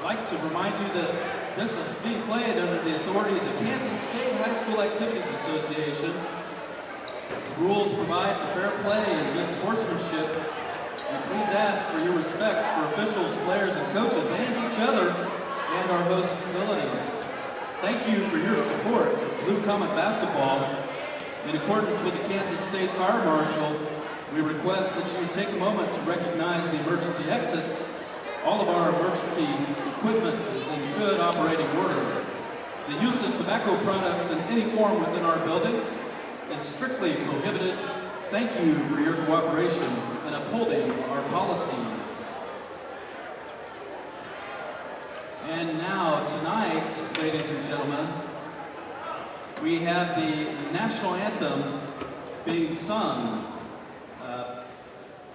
like to remind you that this is being played under the authority of the Kansas State High School Activities Association. The rules provide for fair play and good sportsmanship. And please ask for your respect for officials, players, and coaches, and each other, and our host facilities. Thank you for your support of Blue Comet basketball. In accordance with the Kansas State Fire Marshal, we request that you take a moment to recognize the emergency exits. All of our emergency equipment is in good operating order. The use of tobacco products in any form within our buildings is strictly prohibited. Thank you for your cooperation in upholding our policies. And now, tonight, ladies and gentlemen, we have the national anthem being sung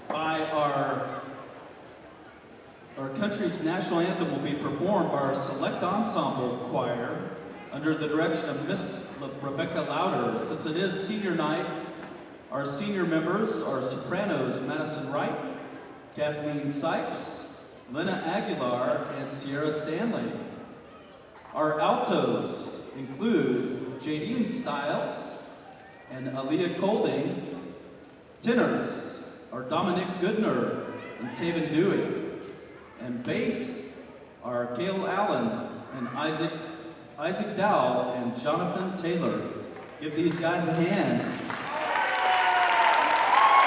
by our country's national anthem will be performed by our select ensemble choir under the direction of Miss Rebecca Louder. Since it is senior night, our senior members are sopranos Madison Wright, Kathleen Sipes, Lena Aguilar, and Sierra Stanley. Our altos include Jadine Stiles and Aaliyah Colding. Tenors are Dominic Goodner and Taven Dewey. And bass are Gail Allen and Isaac Dowell and Jonathan Taylor. Give these guys a hand.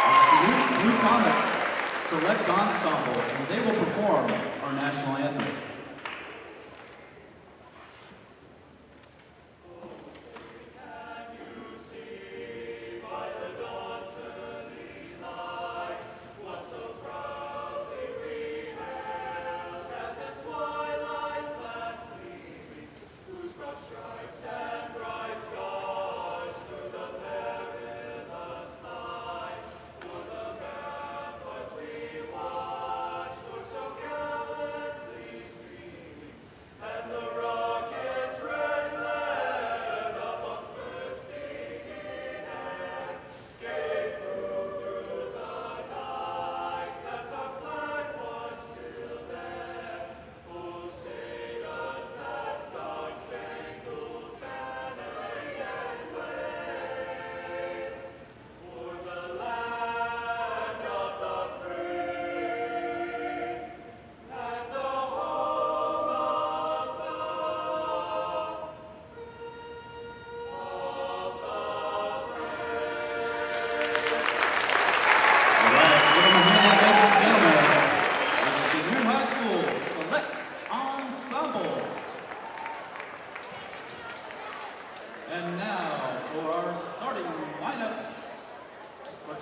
Our Chanute Blue Comet Select Ensemble, and they will perform our national anthem.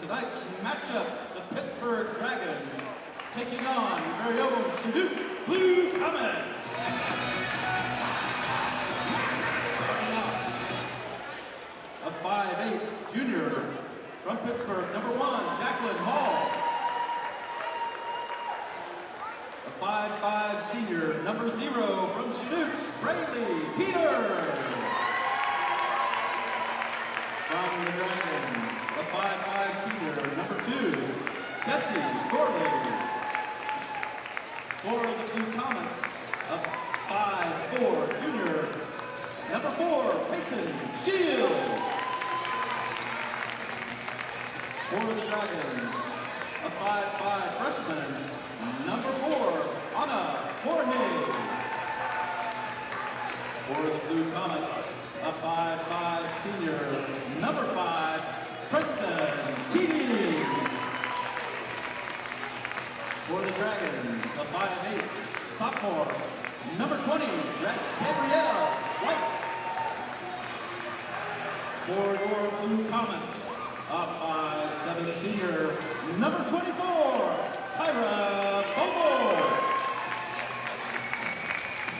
Tonight's matchup, the Pittsburg Dragons taking on your very own Chanute Blue Comets. A 5'8" junior from Pittsburg, number 1, Jacqueline Hall. A 5'5" senior, number 0 from Chanute, Braylee Peters. From the Dragons, a 5'5" senior, number 2, Bessie Corley. For the Blue Comets, a 5'4" junior, number 4, Peyton Shields. For the Dragons, a 5'5" freshman, number 4, Anna Jorge. For the Blue Comets, a 5'5" senior, number 5, Preston Keating. For the Dragons, a 5'8" sophomore, number 20, Gabrielle White. For your Blue Comets, a 5'7" senior, number 24, Tyra Bobo.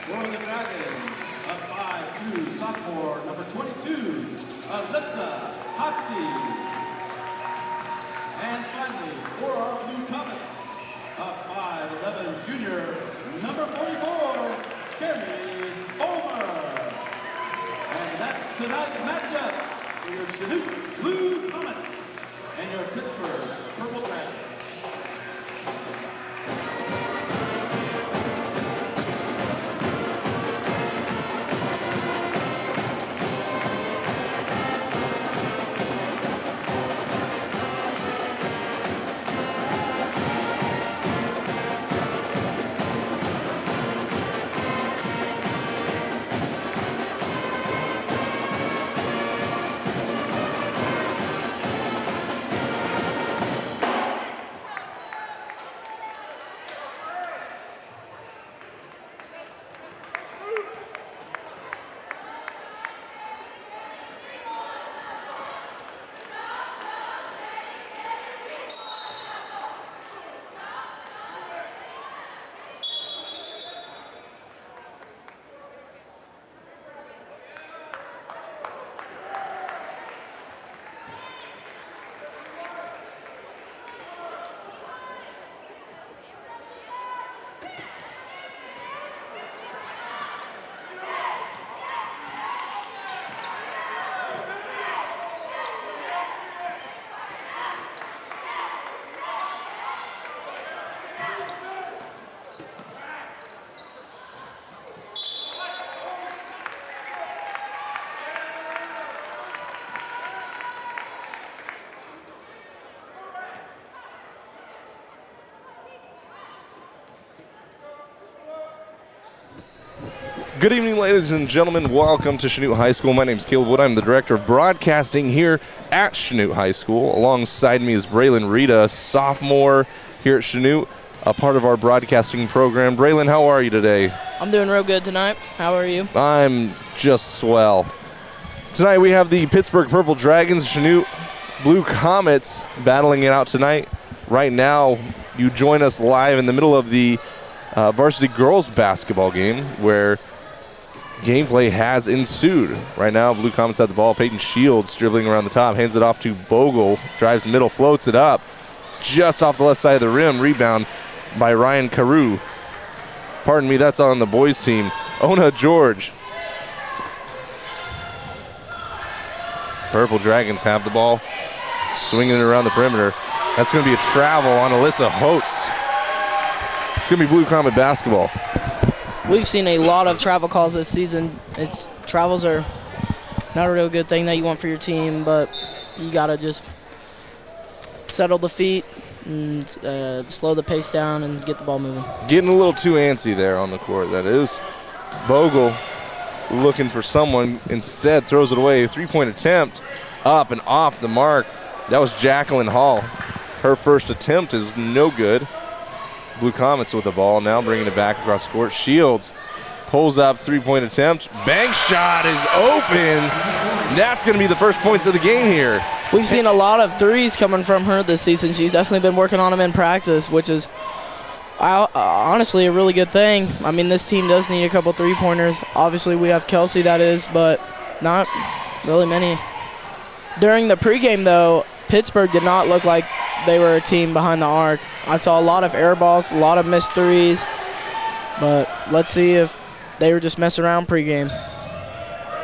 For the Dragons, a 5'2" sophomore, number 22, Alyssa Hotsey. And finally, for our Blue Comets, a 5'11" junior, number 44, Jeremy Homer. And that's tonight's matchup for your Chanute Blue Comets and your Pittsburg Purple Dragons. Good evening, ladies and gentlemen. Welcome to Chanute High School. My name is Caleb Wood. I'm the Director of Broadcasting here at Chanute High School. Alongside me is Braylon Rita, sophomore here at Chanute, a part of our broadcasting program. Braylon, how are you today? I'm doing real good tonight. How are you? I'm just swell. Tonight we have the Pittsburgh Purple Dragons, Chanute Blue Comets battling it out tonight. Right now, you join us live in the middle of the varsity girls basketball game where gameplay has ensued. Right now, Blue Comets have the ball. Peyton Shields dribbling around the top, hands it off to Bogle, drives middle, floats it up, just off the left side of the rim. Rebound by Ryan Carew. Pardon me, that's on the boys' team. Ona George. Purple Dragons have the ball, swinging it around the perimeter. That's going to be a travel on Alyssa Holtz. It's going to be Blue Comet basketball. We've seen a lot of travel calls this season. Travels are not a real good thing that you want for your team, but you got to just settle the feet and slow the pace down and get the ball moving. Getting a little too antsy there on the court. That is Bogle looking for someone. Instead, throws it away. Three-point attempt up and off the mark. That was Jacqueline Hall. Her first attempt is no good. Blue Comets with the ball now, bringing it back across the court. Shields pulls up, three-point attempt. Bank shot is open. That's going to be the first points of the game here. We've seen a lot of threes coming from her this season. She's definitely been working on them in practice, which is honestly a really good thing. I mean, this team does need a couple three-pointers. Obviously, we have Kelsey, that is, but not really many. During the pregame, though, Pittsburgh did not look like they were a team behind the arc. I saw a lot of air balls, a lot of missed threes, but let's see if they were just messing around pregame.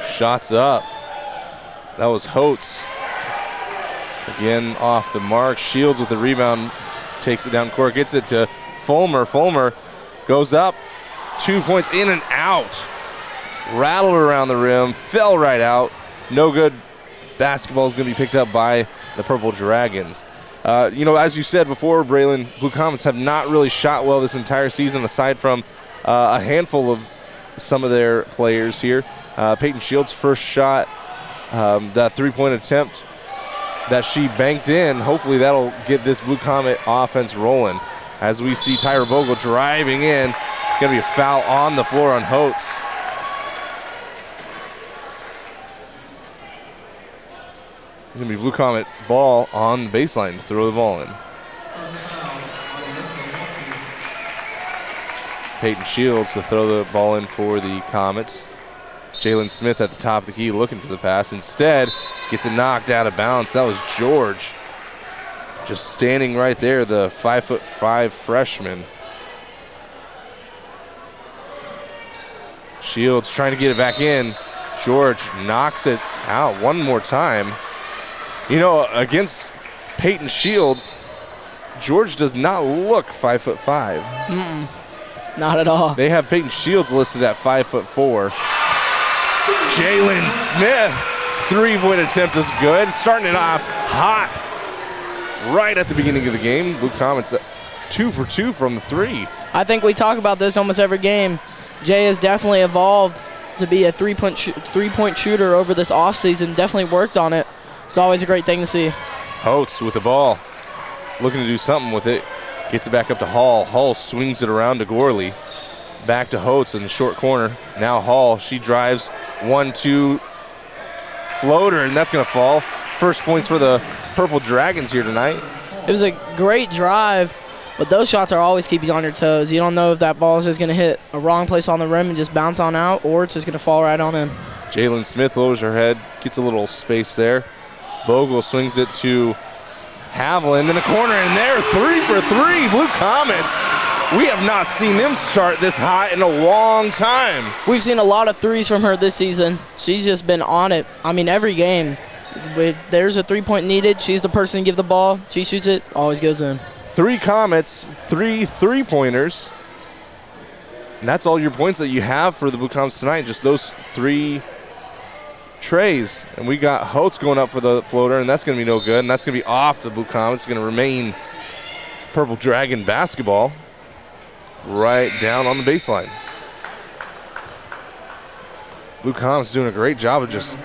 Shots up. That was Holtz. Again, off the mark. Shields with the rebound, takes it down court, gets it to Fulmer. Fulmer goes up, 2 points, in and out. Rattled around the rim, fell right out. No good. Basketball is going to be picked up by the Purple Dragons. As you said before, Braylon, Blue Comets have not really shot well this entire season, aside from a handful of some of their players here. Peyton Shields' first shot, that three-point attempt that she banked in, hopefully that'll get this Blue Comet offense rolling. As we see Tyra Bogle driving in, going to be a foul on the floor on Holtz. It's going to be Blue Comet ball on the baseline to throw the ball in. Peyton Shields to throw the ball in for the Comets. Jalen Smith at the top of the key looking for the pass. Instead, gets it knocked out of bounds. That was George. Just standing right there, the 5'5" freshman. Shields trying to get it back in. George knocks it out one more time. You know, against Peyton Shields, George does not look 5'5". Not at all. They have Peyton Shields listed at 5'4". Jalen Smith, three-point attempt is good. Starting it off hot right at the beginning of the game. Blue Comets 2 for 2 from the three. I think we talk about this almost every game. Jay has definitely evolved to be a three-point shooter over this offseason. Definitely worked on it. It's always a great thing to see. Holtz with the ball, looking to do something with it. Gets it back up to Hall. Hall swings it around to Gorley. Back to Holtz in the short corner. Now Hall, she drives 1-2 floater, and that's going to fall. First points for the Purple Dragons here tonight. It was a great drive, but those shots are always keeping you on your toes. You don't know if that ball is just going to hit a wrong place on the rim and just bounce on out, or it's just going to fall right on in. Jalen Smith lowers her head, gets a little space there. Bogle swings it to Haviland in the corner, and there, 3 for 3, Blue Comets. We have not seen them start this hot in a long time. We've seen a lot of threes from her this season. She's just been on it. I mean, every game. There's a three-point needed. She's the person to give the ball. She shoots it, always goes in. 3 Comets, 3 three-pointers. And that's all your points that you have for the Blue Comets tonight, just those 3 trays. And we got Holtz going up for the floater, and that's going to be no good. And that's going to be off the Blue Comets. It's going to remain Purple Dragon basketball right down on the baseline. Blue Comets doing a great job of just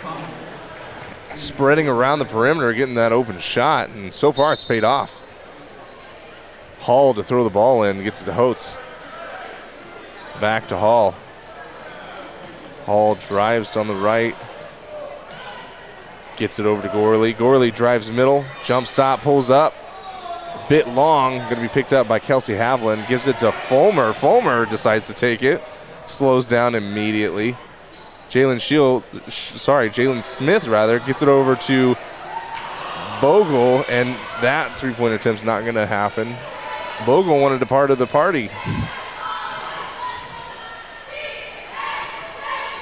spreading around the perimeter, getting that open shot, and so far it's paid off. Hall to throw the ball in, gets it to Holtz. Back to Hall. Hall drives on the right. Gets it over to Gorley. Gorley drives middle, jump stop, pulls up. Bit long, going to be picked up by Kelsey Havlin. Gives it to Fulmer. Fulmer decides to take it. Slows down immediately. Jalen Smith gets it over to Bogle, and that three-point attempt's not going to happen. Bogle wanted a part of the party.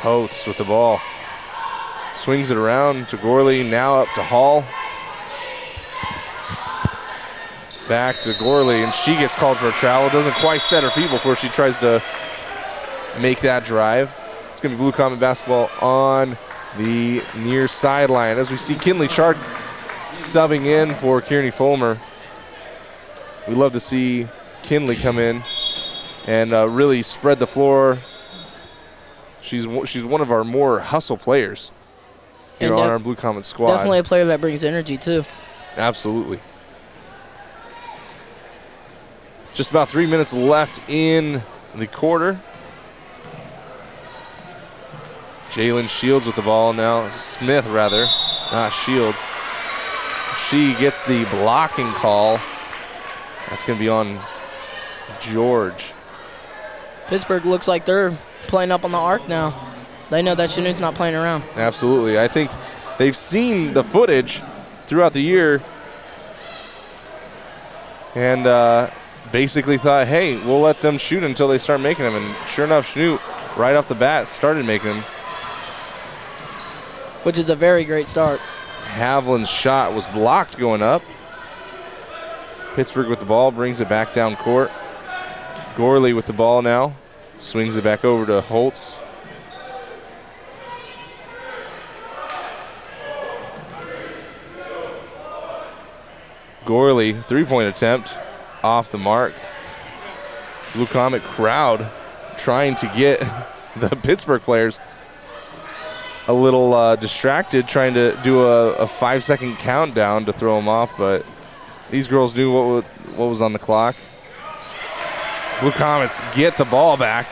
Holtz with the ball. Swings it around to Gorley, now up to Hall. Back to Gorley, and she gets called for a travel. Doesn't quite set her feet before she tries to make that drive. It's going to be Blue Comet basketball on the near sideline as we see Kinley Chard subbing in for Kearney Fulmer. We love to see Kinley come in and really spread the floor. She's one of our more hustle players here on our Blue Comet squad. Definitely a player that brings energy too. Absolutely. Just about 3 minutes left in the quarter. Jalen Shields with the ball now. Smith, rather, not Shields. She gets the blocking call. That's going to be on George. Pittsburgh looks like they're playing up on the arc now. They know that Chanute's not playing around. Absolutely. I think they've seen the footage throughout the year and basically thought, hey, we'll let them shoot until they start making them. And sure enough, Chanute, right off the bat, started making them. Which is a very great start. Havlin's shot was blocked going up. Pittsburgh with the ball, brings it back down court. Gorley with the ball now. Swings it back over to Holtz. Gorley, three-point attempt, off the mark. Blue Comet crowd trying to get the Pittsburgh players a little distracted, trying to do a 5-second countdown to throw them off, but these girls knew what was on the clock. Blue Comets get the ball back.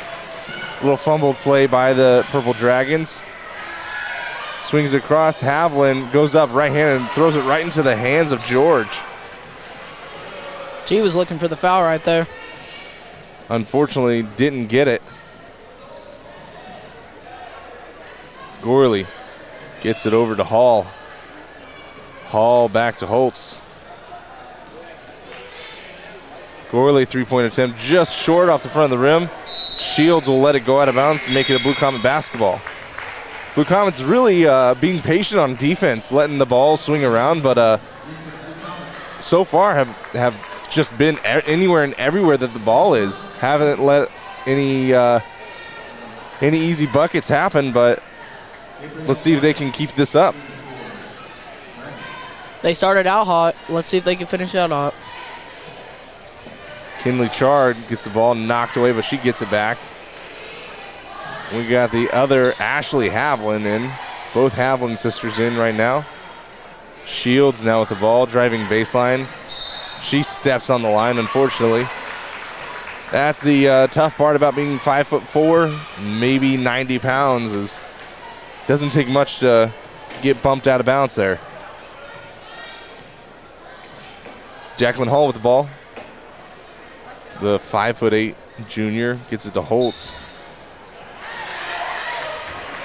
A little fumbled play by the Purple Dragons. Swings across. Havlin goes up right-handed and throws it right into the hands of George. She was looking for the foul right there. Unfortunately, didn't get it. Gorley gets it over to Hall. Hall back to Holtz. Gorley, three-point attempt just short off the front of the rim. Shields will let it go out of bounds, make it a Blue Comet basketball. Blue Comets really being patient on defense, letting the ball swing around, but so far have just been anywhere and everywhere that the ball is. Haven't let any easy buckets happen, but let's see if they can keep this up. They started out hot. Let's see if they can finish out hot. Kinley Chard gets the ball knocked away, but she gets it back. We got the other Ashley Havlin in. Both Havlin sisters in right now. Shields now with the ball, driving baseline. She steps on the line, unfortunately. That's the tough part about being 5'4", maybe 90 pounds. Is doesn't take much to get bumped out of bounds there. Jacqueline Hall with the ball. The 5'8" junior gets it to Holtz.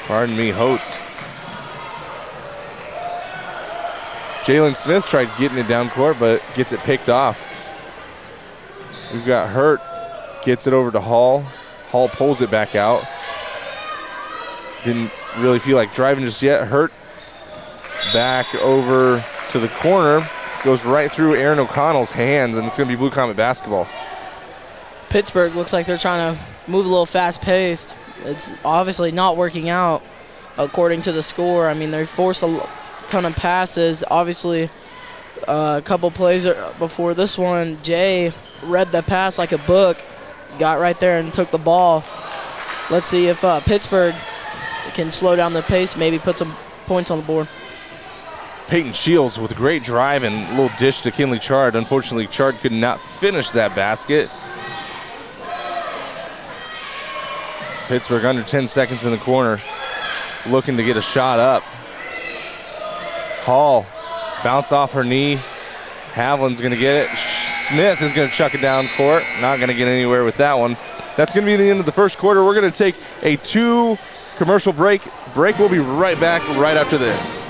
Pardon me, Holtz. Jalen Smith tried getting it down court, but gets it picked off. We've got Hurt, gets it over to Hall. Hall pulls it back out. Didn't really feel like driving just yet. Hurt back over to the corner. Goes right through Aaron O'Connell's hands, and it's going to be Blue Comet basketball. Pittsburgh looks like they're trying to move a little fast-paced. It's obviously not working out according to the score. I mean, they forced a ton of passes. Obviously, a couple plays before this one, Jay read the pass like a book, got right there and took the ball. Let's see if Pittsburgh can slow down the pace, maybe put some points on the board. Peyton Shields with a great drive and a little dish to Kinley Chard. Unfortunately, Chard could not finish that basket. Pittsburgh under 10 seconds in the corner, looking to get a shot up. Hall, bounce off her knee. Haviland's going to get it. Smith is going to chuck it down court. Not going to get anywhere with that one. That's going to be the end of the first quarter. We're going to take a 2 commercial break. We'll be right back right after this.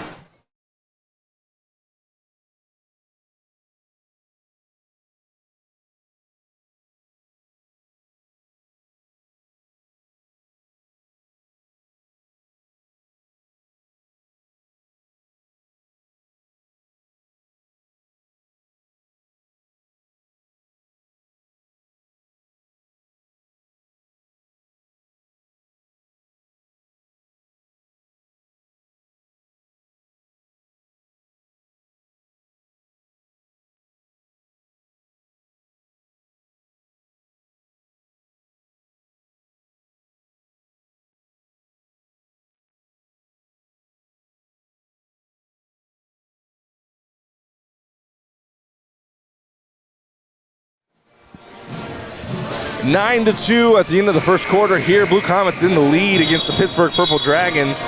Nine to 2 at the end of the first quarter here. Blue Comets in the lead against the Pittsburgh Purple Dragons.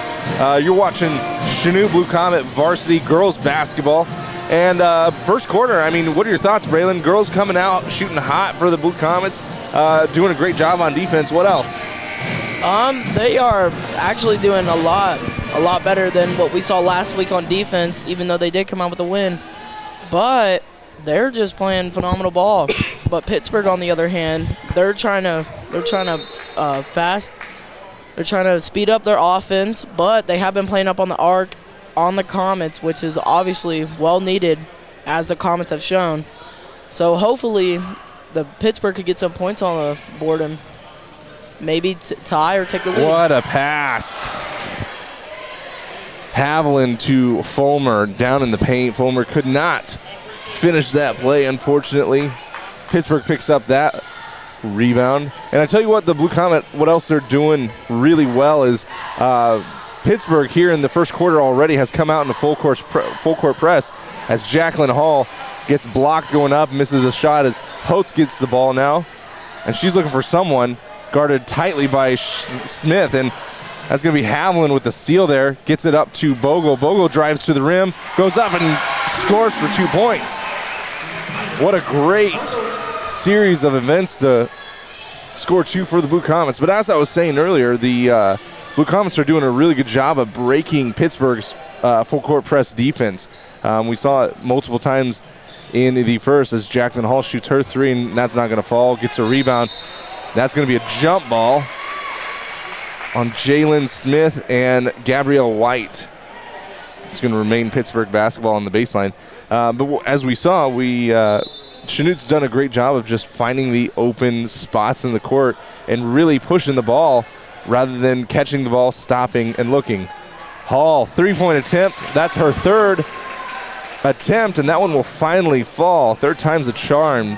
You're watching Chanute Blue Comet Varsity girls basketball. And first quarter, I mean, what are your thoughts, Braylon? Girls coming out, shooting hot for the Blue Comets, doing a great job on defense. What else? They are actually doing a lot better than what we saw last week on defense, even though they did come out with a win. But they're just playing phenomenal ball. But Pittsburgh, on the other hand, they're trying to speed up their offense, but they have been playing up on the arc on the Comets, which is obviously well needed, as the Comets have shown. So hopefully the Pittsburgh could get some points on the board and maybe tie or take the lead. What a pass. Haviland to Fulmer down in the paint. Fulmer could not finish that play, unfortunately. Pittsburgh picks up that rebound. And I tell you what, the Blue Comet, what else they're doing really well is Pittsburgh here in the first quarter already has come out in a full court press as Jacqueline Hall gets blocked going up, misses a shot as Holtz gets the ball now. And she's looking for someone, guarded tightly by Smith, and that's going to be Haviland with the steal there. Gets it up to Bogle. Bogle drives to the rim, goes up and scores for 2 points. What a great series of events to score 2 for the Blue Comets. But as I was saying earlier, the Blue Comets are doing a really good job of breaking Pittsburgh's full court press defense. We saw it multiple times in the first as Jacqueline Hall shoots her 3, and that's not going to fall. Gets a rebound. That's going to be a jump ball on Jalen Smith and Gabrielle White. It's going to remain Pittsburgh basketball on the baseline. But as we saw, Chanute's done a great job of just finding the open spots in the court and really pushing the ball rather than catching the ball, stopping, and looking. Hall, 3-point attempt. That's her 3rd attempt, and that one will finally fall. 3rd time's a charm.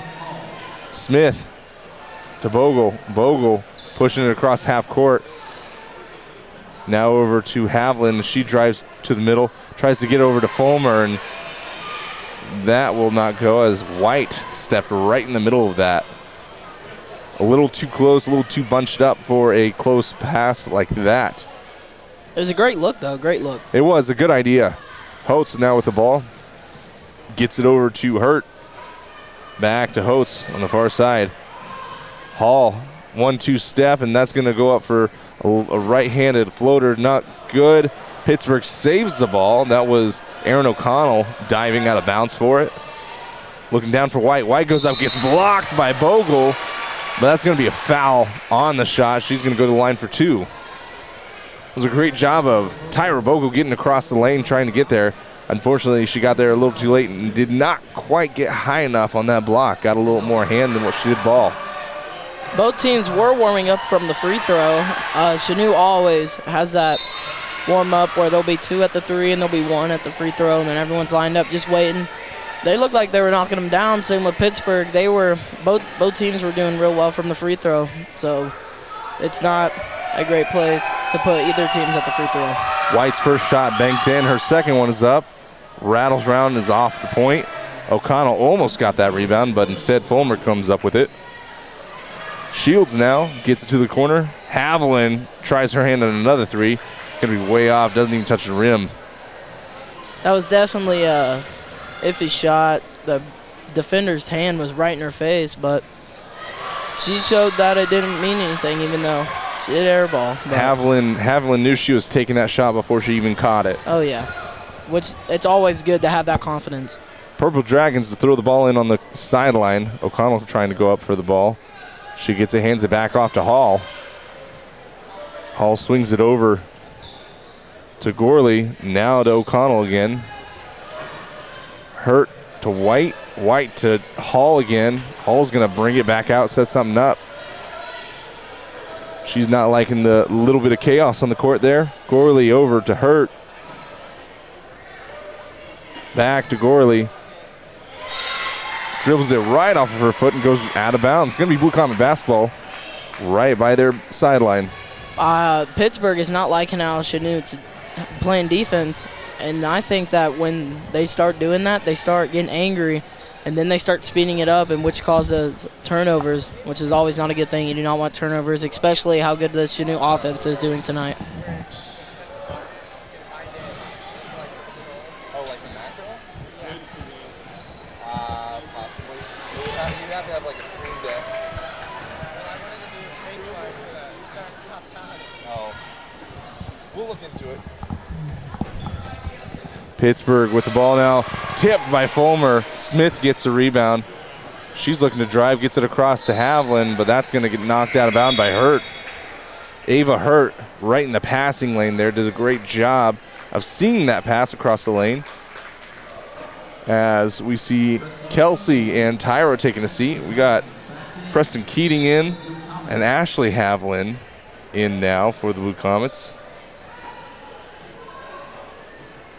Smith to Bogle. Bogle pushing it across half court. Now over to Haviland. She drives to the middle, tries to get over to Fulmer, and that will not go as White stepped right in the middle of that. A little too close, a little too bunched up for a close pass like that. It was a great look, though. Great look. It was a good idea. Holtz now with the ball. Gets it over to Hurt. Back to Holtz on the far side. Hall, 1-2 step, and that's going to go up for a right-handed floater. Not good. Pittsburgh saves the ball. That was Aaron O'Connell diving out of bounds for it. Looking down for White. White goes up, gets blocked by Bogle, but that's going to be a foul on the shot. She's going to go to the line for 2. It was a great job of Tyra Bogle getting across the lane, trying to get there. Unfortunately, she got there a little too late and did not quite get high enough on that block. Got a little more hand than what she did ball. Both teams were warming up from the free throw. Chanute always has that warm up where there'll be 2 at the 3 and there'll be 1 at the free throw, and then everyone's lined up just waiting. They looked like they were knocking them down. Same with Pittsburgh. They were both teams were doing real well from the free throw. So it's not a great place to put either teams at the free throw. White's first shot banked in. Her second one is up. Rattles round, is off the point. O'Connell almost got that rebound, but instead Fulmer comes up with it. Shields now gets it to the corner. Haviland tries her hand on another three. Gonna be way off, doesn't even touch the rim. That was definitely a iffy shot. The defender's hand was right in her face, but she showed that it didn't mean anything, even though she did airball. Haviland knew she was taking that shot before she even caught it. Oh, yeah. Which it's always good to have that confidence. Purple Dragons to throw the ball in on the sideline. O'Connell trying to go up for the ball. She gets it, hands it back off to Hall. Hall swings it over to Gorley. Now to O'Connell again. Hurt to White. White to Hall again. Hall's going to bring it back out, set something up. She's not liking the little bit of chaos on the court there. Gorley over to Hurt. Back to Gorley. Dribbles it right off of her foot and goes out of bounds. It's going to be Blue Comet basketball right by their sideline. Pittsburgh is not liking how Chanute's playing defense, and I think that when they start doing that, they start getting angry, and then they start speeding it up, and which causes turnovers, which is always not a good thing. You do not want turnovers, especially how good the Chanute offense is doing tonight. We'll look into it. Pittsburgh with the ball now, tipped by Fulmer. Smith gets the rebound. She's looking to drive, gets it across to Haviland, but that's going to get knocked out of bounds by Hurt. Ava Hurt right in the passing lane there, does a great job of seeing that pass across the lane. As we see Kelsey and Tyra taking a seat. We got Preston Keating in and Ashley Haviland in now for the Blue Comets.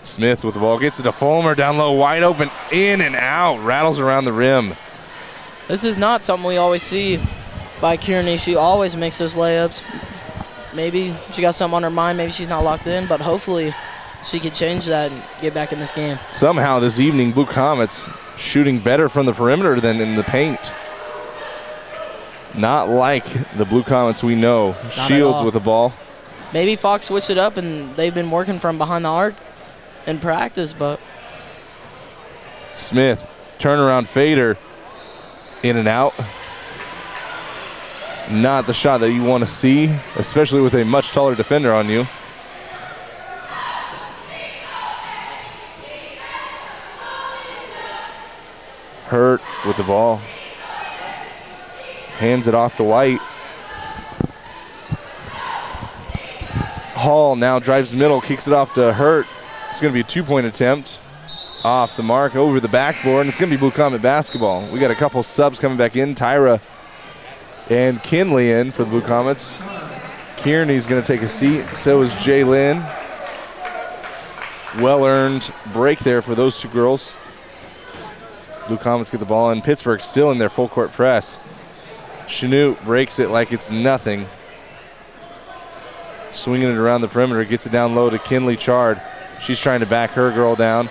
Smith with the ball, gets it to Fulmer, down low, wide open, in and out, rattles around the rim. This is not something we always see by Kearney. She always makes those layups. Maybe she got something on her mind, maybe she's not locked in, but hopefully she can change that and get back in this game. Somehow this evening, Blue Comets shooting better from the perimeter than in the paint. Not like the Blue Comets we know. Not Shields with the ball. Maybe Fox switched it up and they've been working from behind the arc in practice, but. Smith, turnaround fader, in and out. Not the shot that you want to see, especially with a much taller defender on you. Hurt with the ball. Hands it off to White. Hall now drives middle, kicks it off to Hurt. It's going to be a two-point attempt. Off the mark, over the backboard, and it's going to be Blue Comet basketball. We got a couple subs coming back in. Tyra and Kinley in for the Blue Comets. Kearney's going to take a seat. So is Jay Lynn. Well-earned break there for those two girls. Blue Comets get the ball in. Pittsburgh still in their full-court press. Chanute breaks it like it's nothing. Swinging it around the perimeter, gets it down low to Kinley Chard. She's trying to back her girl down.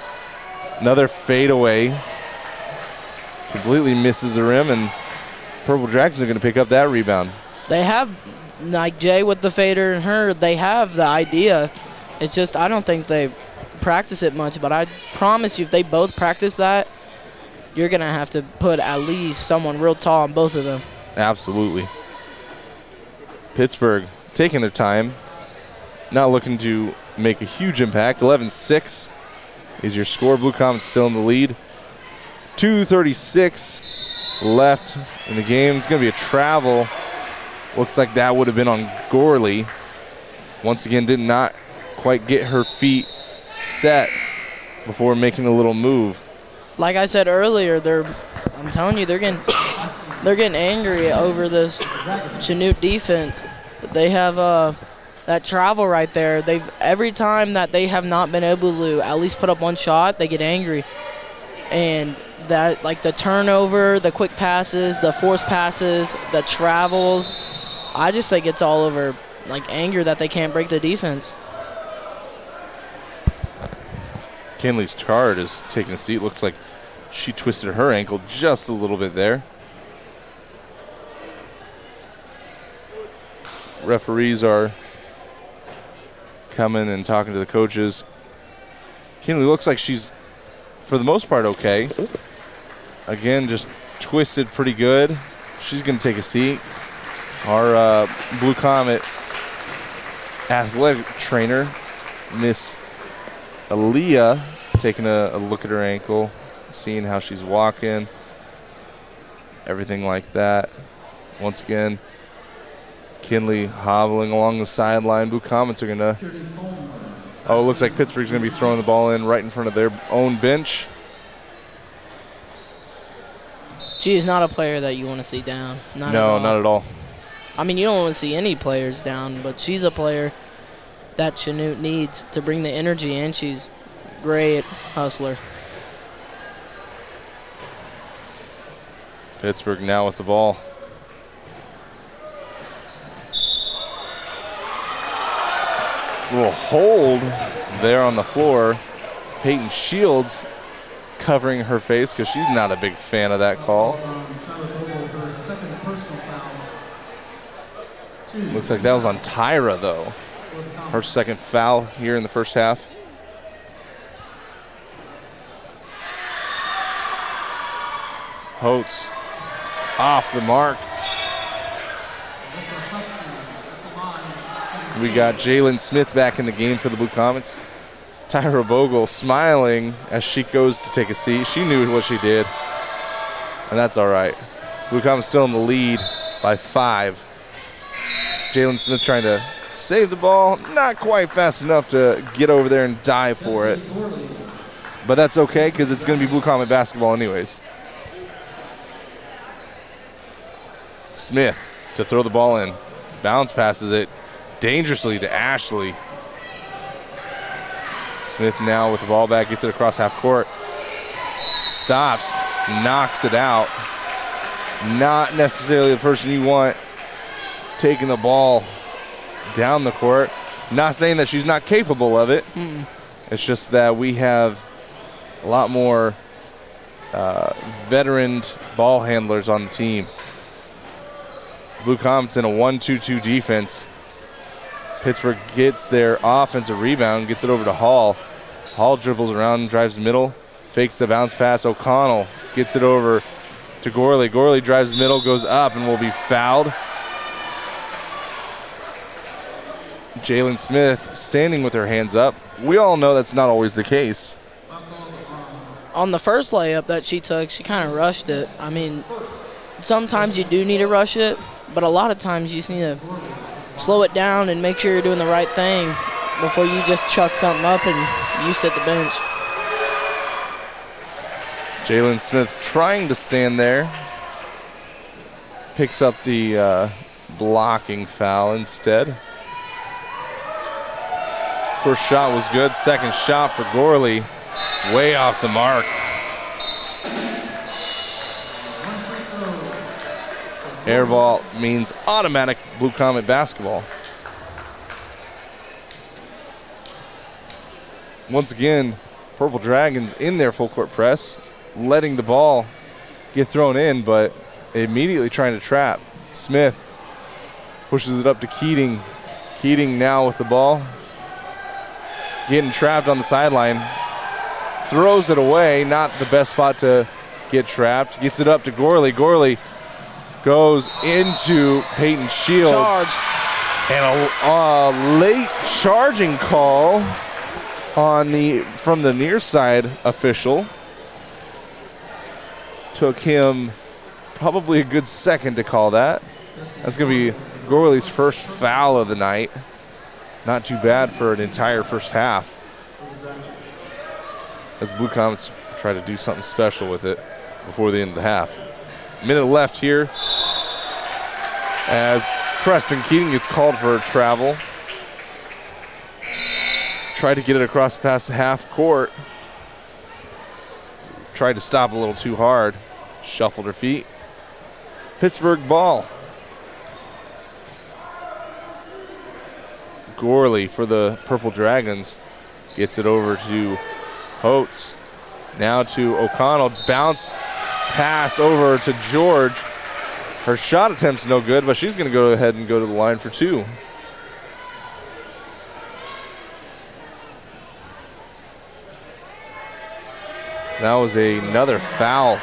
Another fadeaway. Completely misses the rim, and Purple Dragons are going to pick up that rebound. They have, like Jay with the fader and her, they have the idea. It's just I don't think they practice it much, but I promise you if they both practice that, you're going to have to put at least someone real tall on both of them. Absolutely. Pittsburgh taking their time, not looking to make a huge impact. 11-6 is your score. Blue Comets still in the lead. 2:36 left in the game. It's going to be a travel. Looks like that would have been on Gorley. Once again, did not quite get her feet set before making a little move. Like I said earlier, I'm telling you, they're getting angry over this Chanute defense. They have that travel right there. Every time that they have not been able to at least put up one shot, they get angry. And that, like the turnover, the quick passes, the forced passes, the travels, I just think it's all over like anger that they can't break the defense. Kinley's Chard is taking a seat. Looks like she twisted her ankle just a little bit there. Referees are coming and talking to the coaches. Kinley looks like she's, for the most part, okay. Again, just twisted pretty good. She's going to take a seat. Our Blue Comet athletic trainer, Miss Aaliyah, taking a look at her ankle, seeing how she's walking, everything like that. Once again, Kinley hobbling along the sideline. Blue Comets are going to, oh, it looks like Pittsburgh's going to be throwing the ball in right in front of their own bench. She is not a player that you want to see down. Not Not at all. I mean, you don't want to see any players down, but she's a player that Chanute needs to bring the energy in. She's great hustler. Pittsburgh now with the ball. Little hold there on the floor. Peyton Shields covering her face because she's not a big fan of that call. Looks like that was on Tyra, though. Her second foul here in the first half. Holtz off the mark. We got Jalen Smith back in the game for the Blue Comets. Tyra Bogle smiling as she goes to take a seat. She knew what she did, and that's all right. Blue Comets still in the lead by 5. Jalen Smith trying to save the ball. Not quite fast enough to get over there and dive for it. But that's okay because it's going to be Blue Comet basketball anyways. Smith to throw the ball in. Bounce passes it dangerously to Ashley. Smith now with the ball back, gets it across half court. Stops, knocks it out. Not necessarily the person you want taking the ball down the court. Not saying that she's not capable of it. It's just that we have a lot more veteran ball handlers on the team. Blue Comets in a 1-2-2 defense. Pittsburgh gets their offensive rebound, gets it over to Hall. Hall dribbles around, drives the middle, fakes the bounce pass. O'Connell gets it over to Gorley. Gorley drives the middle, goes up, and will be fouled. Jalen Smith standing with her hands up. We all know that's not always the case. On the first layup that she took, she kind of rushed it. I mean, sometimes you do need to rush it, but a lot of times you just need to slow it down and make sure you're doing the right thing before you just chuck something up and you sit the bench. Jalen Smith trying to stand there. Picks up the blocking foul instead. First shot was good. Second shot for Gorley. Way off the mark. Air ball means automatic Blue Comet basketball. Once again, Purple Dragons in their full court press, letting the ball get thrown in, but immediately trying to trap. Smith pushes it up to Keating. Keating now with the ball. Getting trapped on the sideline. Throws it away, not the best spot to get trapped. Gets it up to Gorley. Gorley goes into Peyton Shields. Charge. And a late charging call on from the near side official. Took him probably a good second to call that. That's going to be Gorley's first foul of the night. Not too bad for an entire first half. As the Blue Comets try to do something special with it before the end of the half. Minute left here as Preston Keating gets called for a travel. Tried to get it across past the half court. Tried to stop a little too hard. Shuffled her feet. Pittsburgh ball. Gorley for the Purple Dragons gets it over to Holtz. Now to O'Connell. Bounce pass over to George. Her shot attempt's no good, but she's going to go ahead and go to the line for 2. That was another foul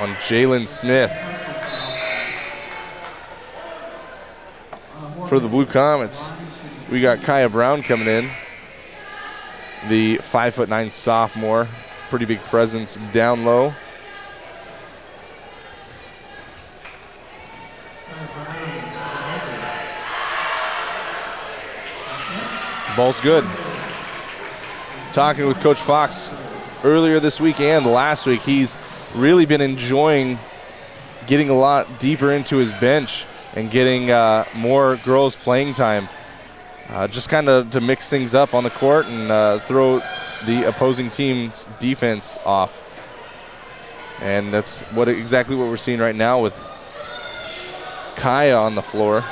on Jalen Smith. For the Blue Comets, we got Kaya Brown coming in, the 5'9" sophomore. Pretty big presence down low. Ball's good. Talking with Coach Fox earlier this week and last week, he's really been enjoying getting a lot deeper into his bench and getting more girls playing time. Just kind of to mix things up on the court and throw the opposing team's defense off. And that's exactly what we're seeing right now with Kaya on the floor.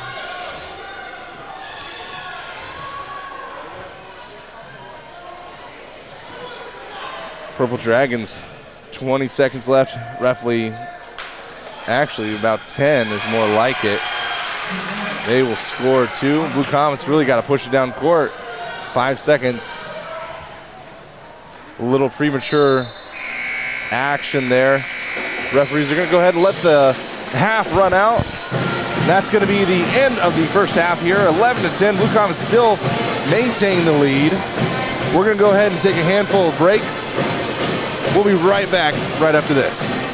Purple Dragons, 20 seconds left, roughly, actually about 10 is more like it. They will score 2. Blue Comets really got to push it down court. 5 seconds. A little premature action there. Referees are going to go ahead and let the half run out. That's going to be the end of the first half here. 11-10. Blue Comets still maintain the lead. We're going to go ahead and take a handful of breaks. We'll be right back right after this.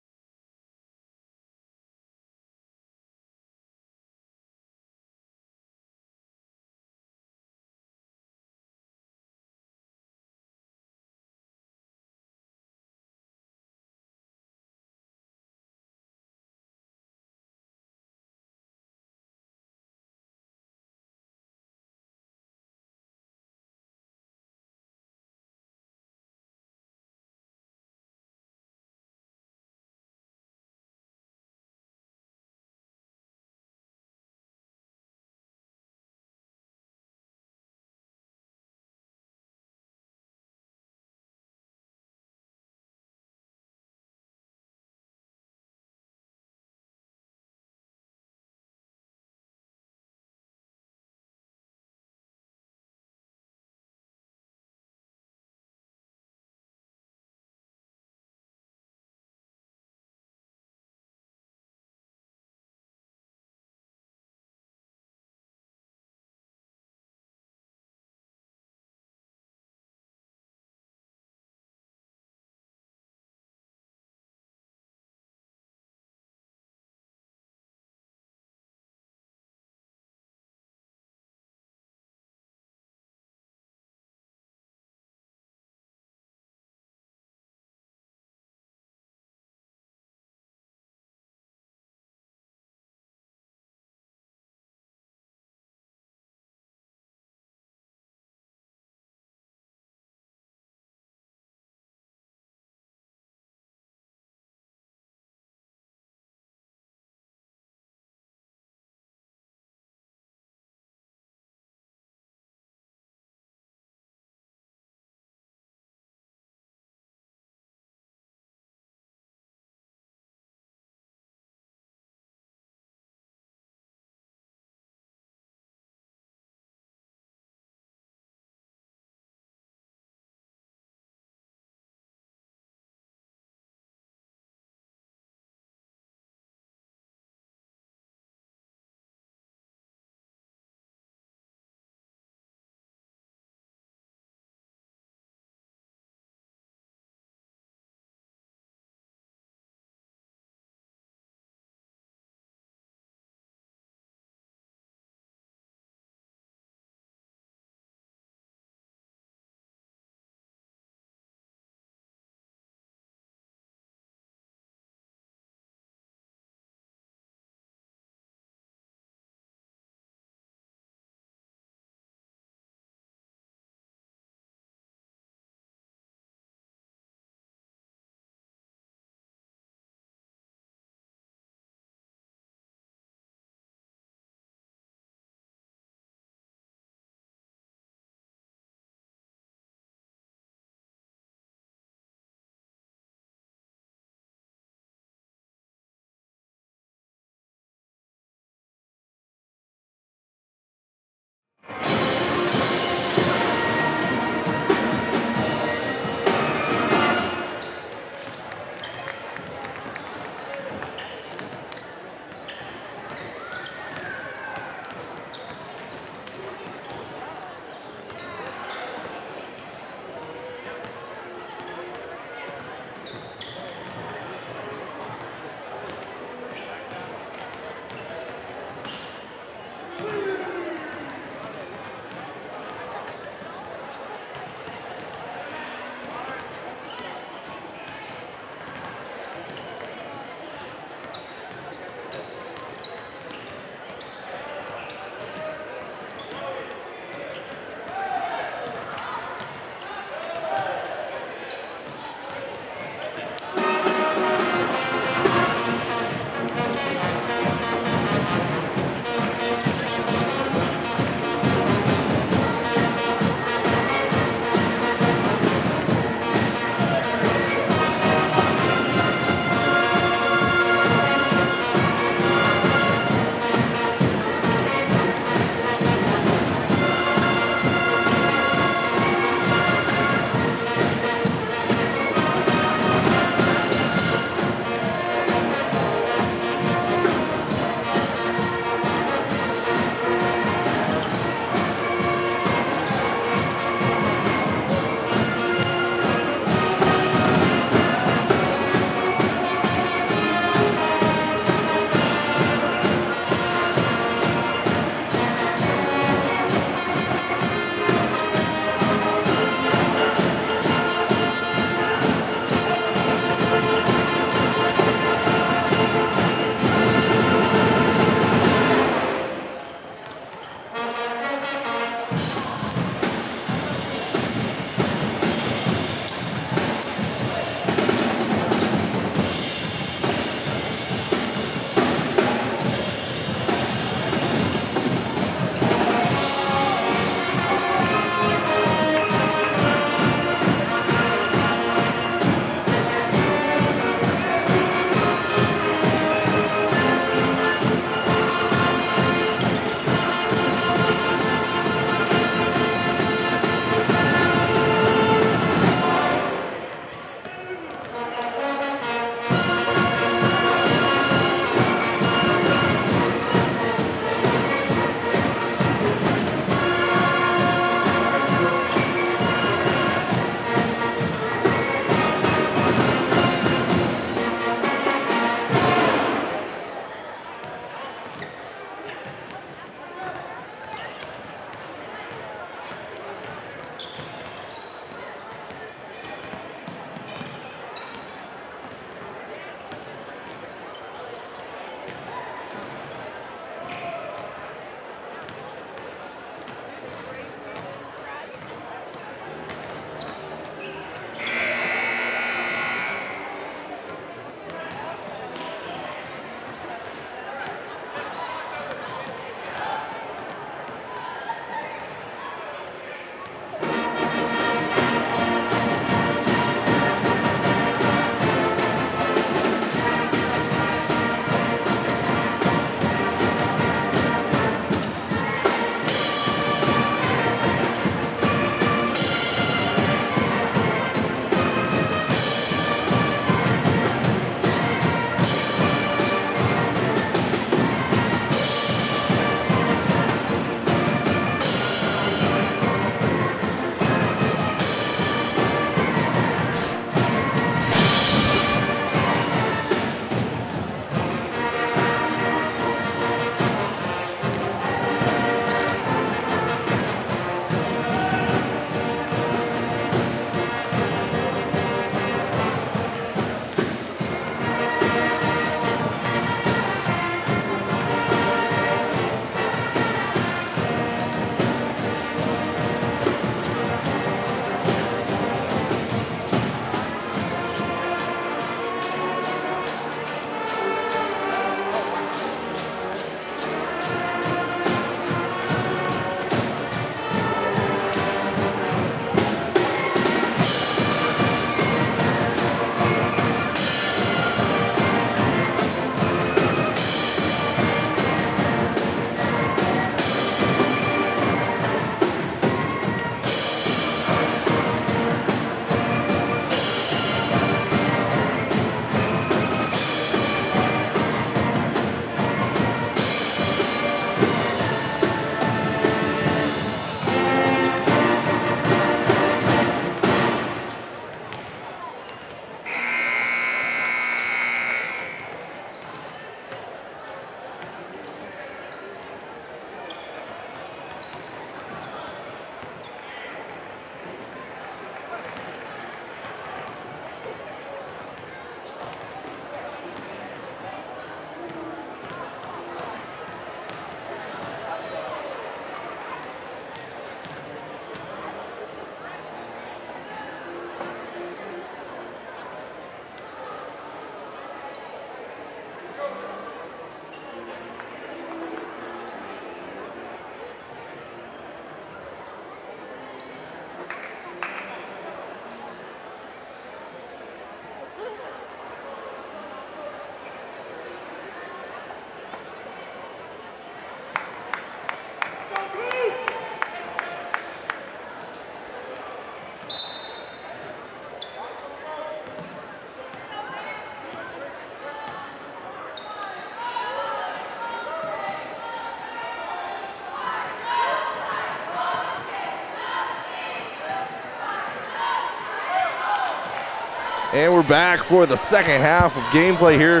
And we're back for the second half of gameplay here.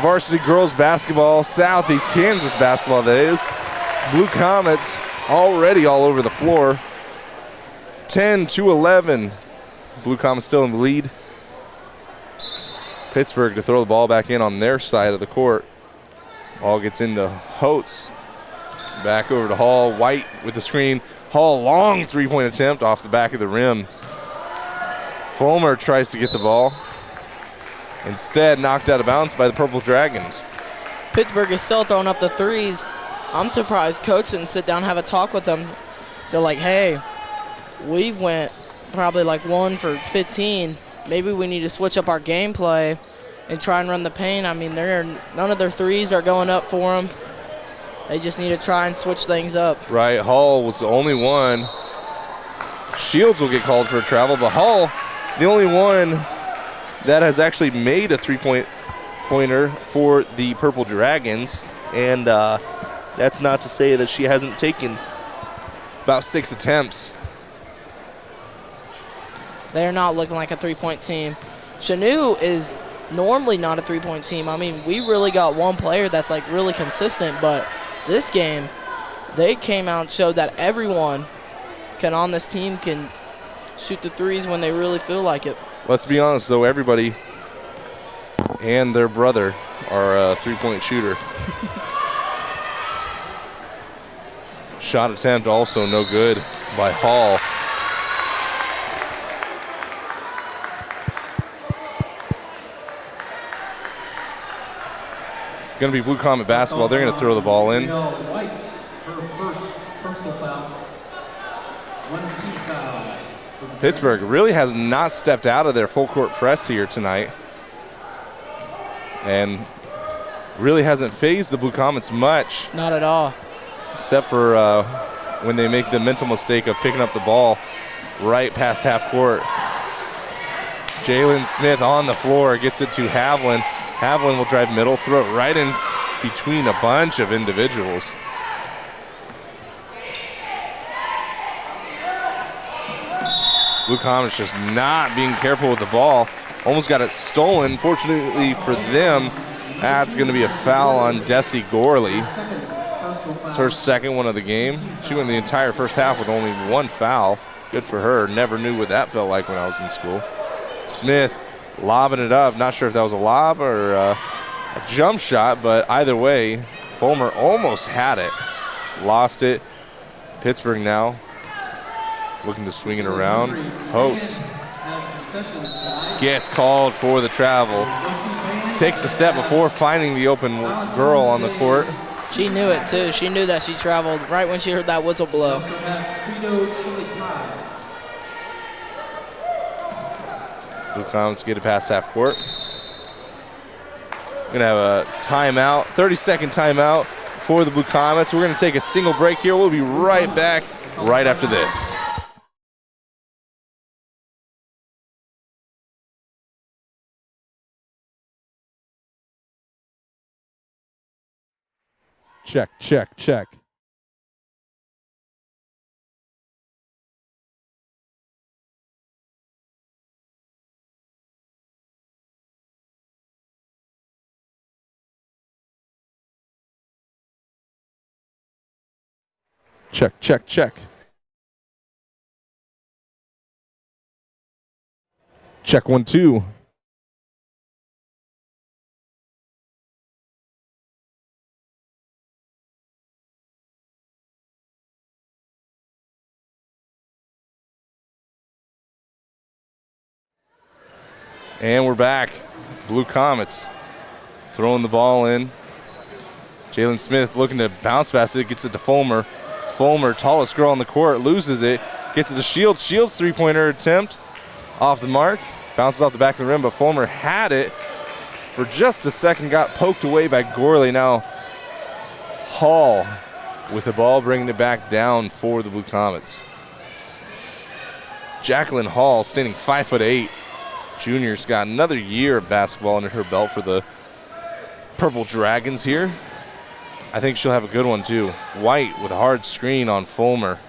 Varsity girls basketball, Southeast Kansas basketball that is. Blue Comets already all over the floor. 10-11. Blue Comets still in the lead. Pittsburg to throw the ball back in on their side of the court. Ball gets into Holtz. Back over to Hall. White with the screen. Hall, long three-point attempt off the back of the rim. Fulmer tries to get the ball. Instead, knocked out of bounds by the Purple Dragons. Pittsburg is still throwing up the threes. I'm surprised coach didn't sit down and have a talk with them. They're like, hey, we've went probably like 1 for 15. Maybe we need to switch up our gameplay and try and run the paint. I mean, none of their threes are going up for them. They just need to try and switch things up. Right, Hall was the only one. Shields will get called for a travel, but Hall, the only one that has actually made a three-pointer for the Purple Dragons. And that's not to say that she hasn't taken about 6 attempts. They're not looking like a three-point team. Chanute is normally not a three-point team. I mean, we really got one player that's like really consistent, but this game, they came out and showed that everyone on this team can shoot the threes when they really feel like it. Let's be honest, though, everybody and their brother are a three-point shooter. Shot attempt also no good by Hall. Going to be Blue Comet basketball. They're going to throw the ball in. White, her first personal foul. 1 team foul. Pittsburg really has not stepped out of their full court press here tonight. And really hasn't phased the Blue Comets much. Not at all. Except for when they make the mental mistake of picking up the ball right past half court. Jalen Smith on the floor, gets it to Havlin. Havlin will drive middle, throw it right in between a bunch of individuals. Blue Comets just not being careful with the ball. Almost got it stolen. Fortunately for them, that's going to be a foul on Desi Gorley. It's her second one of the game. She went the entire first half with only 1 foul. Good for her. Never knew what that felt like when I was in school. Smith lobbing it up. Not sure if that was a lob or a jump shot, but either way, Fulmer almost had it. Lost it. Pittsburgh now looking to swing it around. Holtz gets called for the travel. Takes a step before finding the open girl on the court. She knew it too. She knew that she traveled right when she heard that whistle blow. Blue Comets get it past half court. We're gonna have a timeout, 30-second timeout for the Blue Comets. We're gonna take a single break here. We'll be right back right after this. Check, check, check. Check, check, check. Check 1, 2. And we're back. Blue Comets throwing the ball in. Jalen Smith looking to bounce pass it, gets it to Fulmer. Fulmer, tallest girl on the court, loses it, gets it to Shields. Shields three-pointer attempt off the mark. Bounces off the back of the rim, but Fulmer had it for just a second, got poked away by Gorley. Now Hall with the ball, bringing it back down for the Blue Comets. Jacqueline Hall, standing 5'8". Junior's got another year of basketball under her belt for the Purple Dragons here. I think she'll have a good one too. White with a hard screen on Fulmer.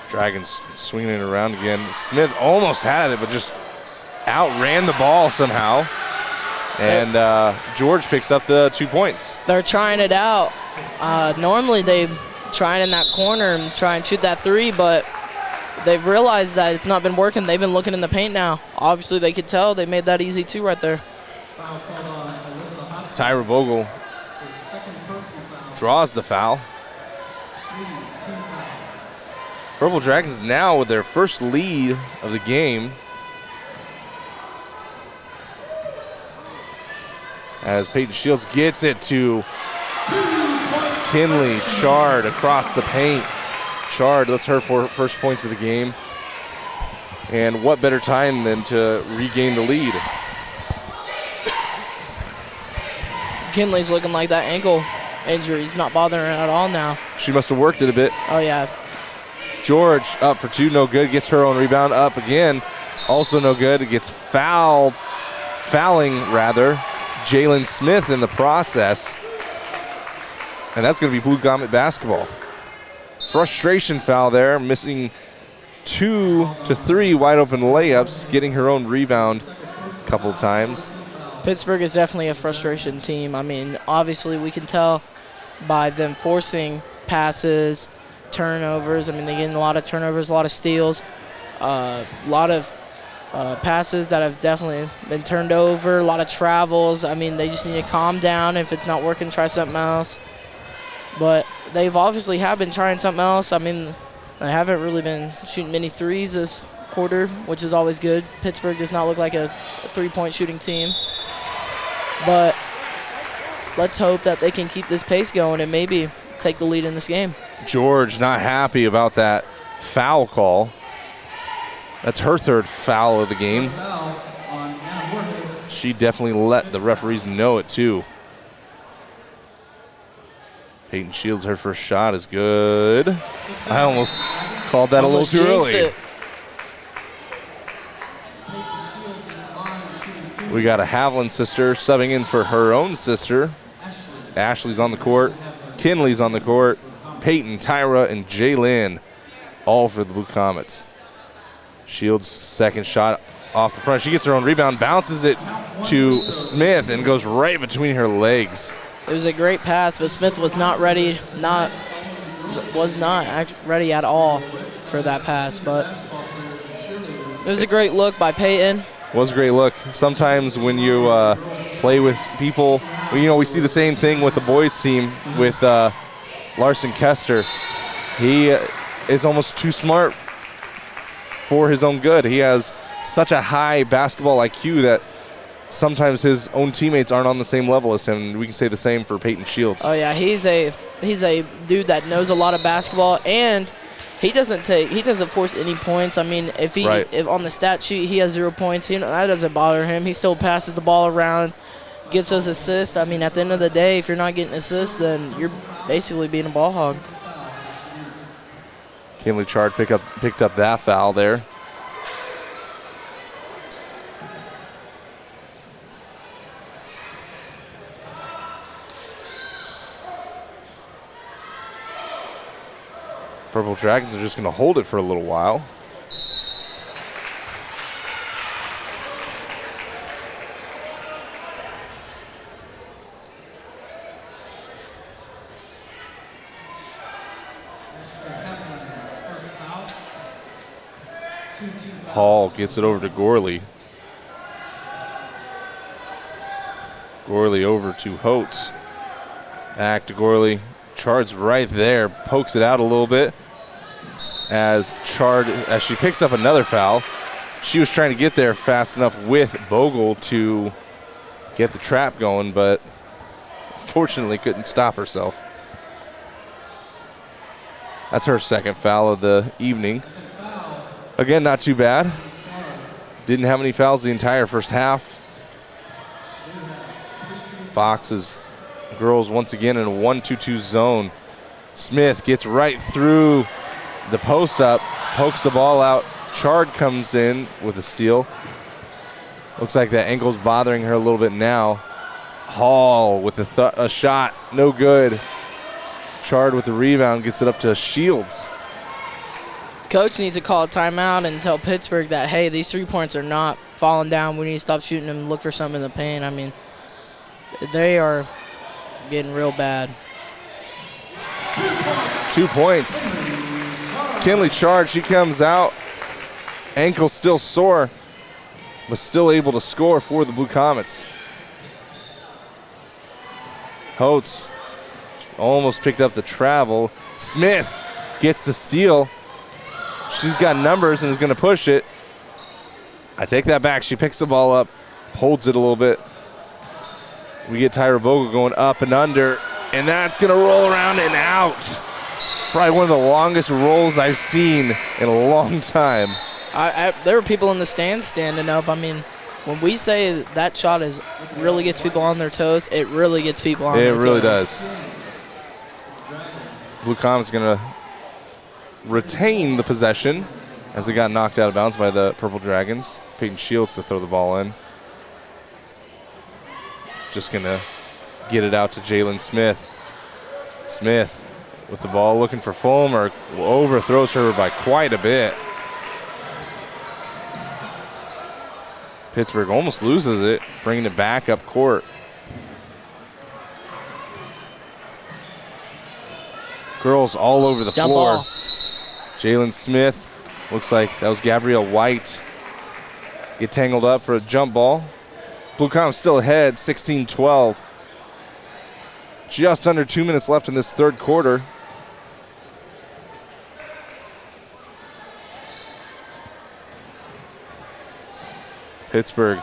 Dragons swinging it around again. Smith almost had it, but just outran the ball somehow. And George picks up the 2 points. They're trying it out. Normally they try it in that corner and try and shoot that three, but they've realized that it's not been working. They've been looking in the paint now. Obviously they could tell they made that easy two right there. Tyra Bogle draws the foul. Purple Dragons now with their first lead of the game. As Peyton Shields gets it to Kinley. Chard across the paint. Chard, that's her first points of the game. And what better time than to regain the lead? Kinley's looking like that ankle injury is not bothering her at all now. She must have worked it a bit. Oh, yeah. George up for two, no good. Gets her own rebound up again. Also no good. It gets fouling Jalen Smith in the process. And that's going to be Blue Comet basketball. Frustration foul there, missing 2 to 3 wide open layups, getting her own rebound a couple times. Pittsburgh is definitely a frustration team. I mean, obviously we can tell by them forcing passes, turnovers. I mean, they get a lot of turnovers, a lot of steals, a lot of passes that have definitely been turned over, a lot of travels. I mean, they just need to calm down. If it's not working, try something else. But they've obviously have been trying something else. I mean, they haven't really been shooting many threes this quarter, which is always good. Pittsburgh does not look like a three-point shooting team. But let's hope that they can keep this pace going and maybe take the lead in this game. George not happy about that foul call. That's her third foul of the game. She definitely let the referees know it too. Peyton Shields, her first shot is good. I almost called that Almost a little too early. it. We got a Haviland sister subbing in for her own sister. Ashley's on the court. Kinley's on the court. Peyton, Tyra, and Jaylyn all for the Blue Comets. Shields' second shot off the front. She gets her own rebound, bounces it to Smith, and goes right between her legs. It was a great pass, but Smith was not ready, was not ready at all for that pass. But it was a great look by Peyton. Was a great look. Sometimes when you play with people, you know, we see the same thing with the boys team with Larson Kester. He is almost too smart for his own good. He has such a high basketball IQ that sometimes his own teammates aren't on the same level as him. We can say the same for Peyton Shields. Oh yeah, he's a dude that knows a lot of basketball, and he doesn't force any points. I mean, if on the stat sheet he has 0 points, that doesn't bother him. He still passes the ball around, gets those assists. I mean, at the end of the day, if you're not getting assists, then you're basically being a ball hog. Kinley Chard picked up that foul there. Purple Dragons are just going to hold it for a little while. Hall gets it over to Gorley. Gorley over to Holtz. Back to Gorley. Chard's right there, pokes it out a little bit as she picks up another foul. She was trying to get there fast enough with Bogle to get the trap going, but fortunately couldn't stop herself. That's her second foul of the evening. Again, not too bad. Didn't have any fouls the entire first half. Fox's girls once again in a 1-2-2 zone. Smith gets right through the post up, pokes the ball out. Chard comes in with a steal. Looks like that ankle's bothering her a little bit now. Hall with a shot, no good. Chard with the rebound, gets it up to Shields. Coach needs to call a timeout and tell Pittsburg that, hey, these 3 points are not falling down. We need to stop shooting them and look for something in the paint. I mean, they are getting real bad. 2 points. Kinley charged. She comes out. Ankle still sore, but still able to score for the Blue Comets. Holtz almost picked up the travel. Smith gets the steal. She's got numbers and is going to push it. I take that back. She picks the ball up, holds it a little bit. We get Tyra Bogle going up and under, and that's going to roll around and out. Probably one of the longest rolls I've seen in a long time. There were people in the stands standing up. I mean, when we say that shot really gets people on their toes, it really gets people on their toes. It really does. Blue Comets going to retain the possession as it got knocked out of bounds by the Purple Dragons. Peyton Shields to throw the ball in. Just going to get it out to Jalen Smith. Smith with the ball looking for Fulmer. Overthrows her by quite a bit. Pittsburgh almost loses it, bringing it back up court. Girls all over the floor. Jalen Smith, looks like that was Gabrielle White. Get tangled up for a jump ball. Blue Comets still ahead, 16-12. Just under 2 minutes left in this third quarter. Pittsburgh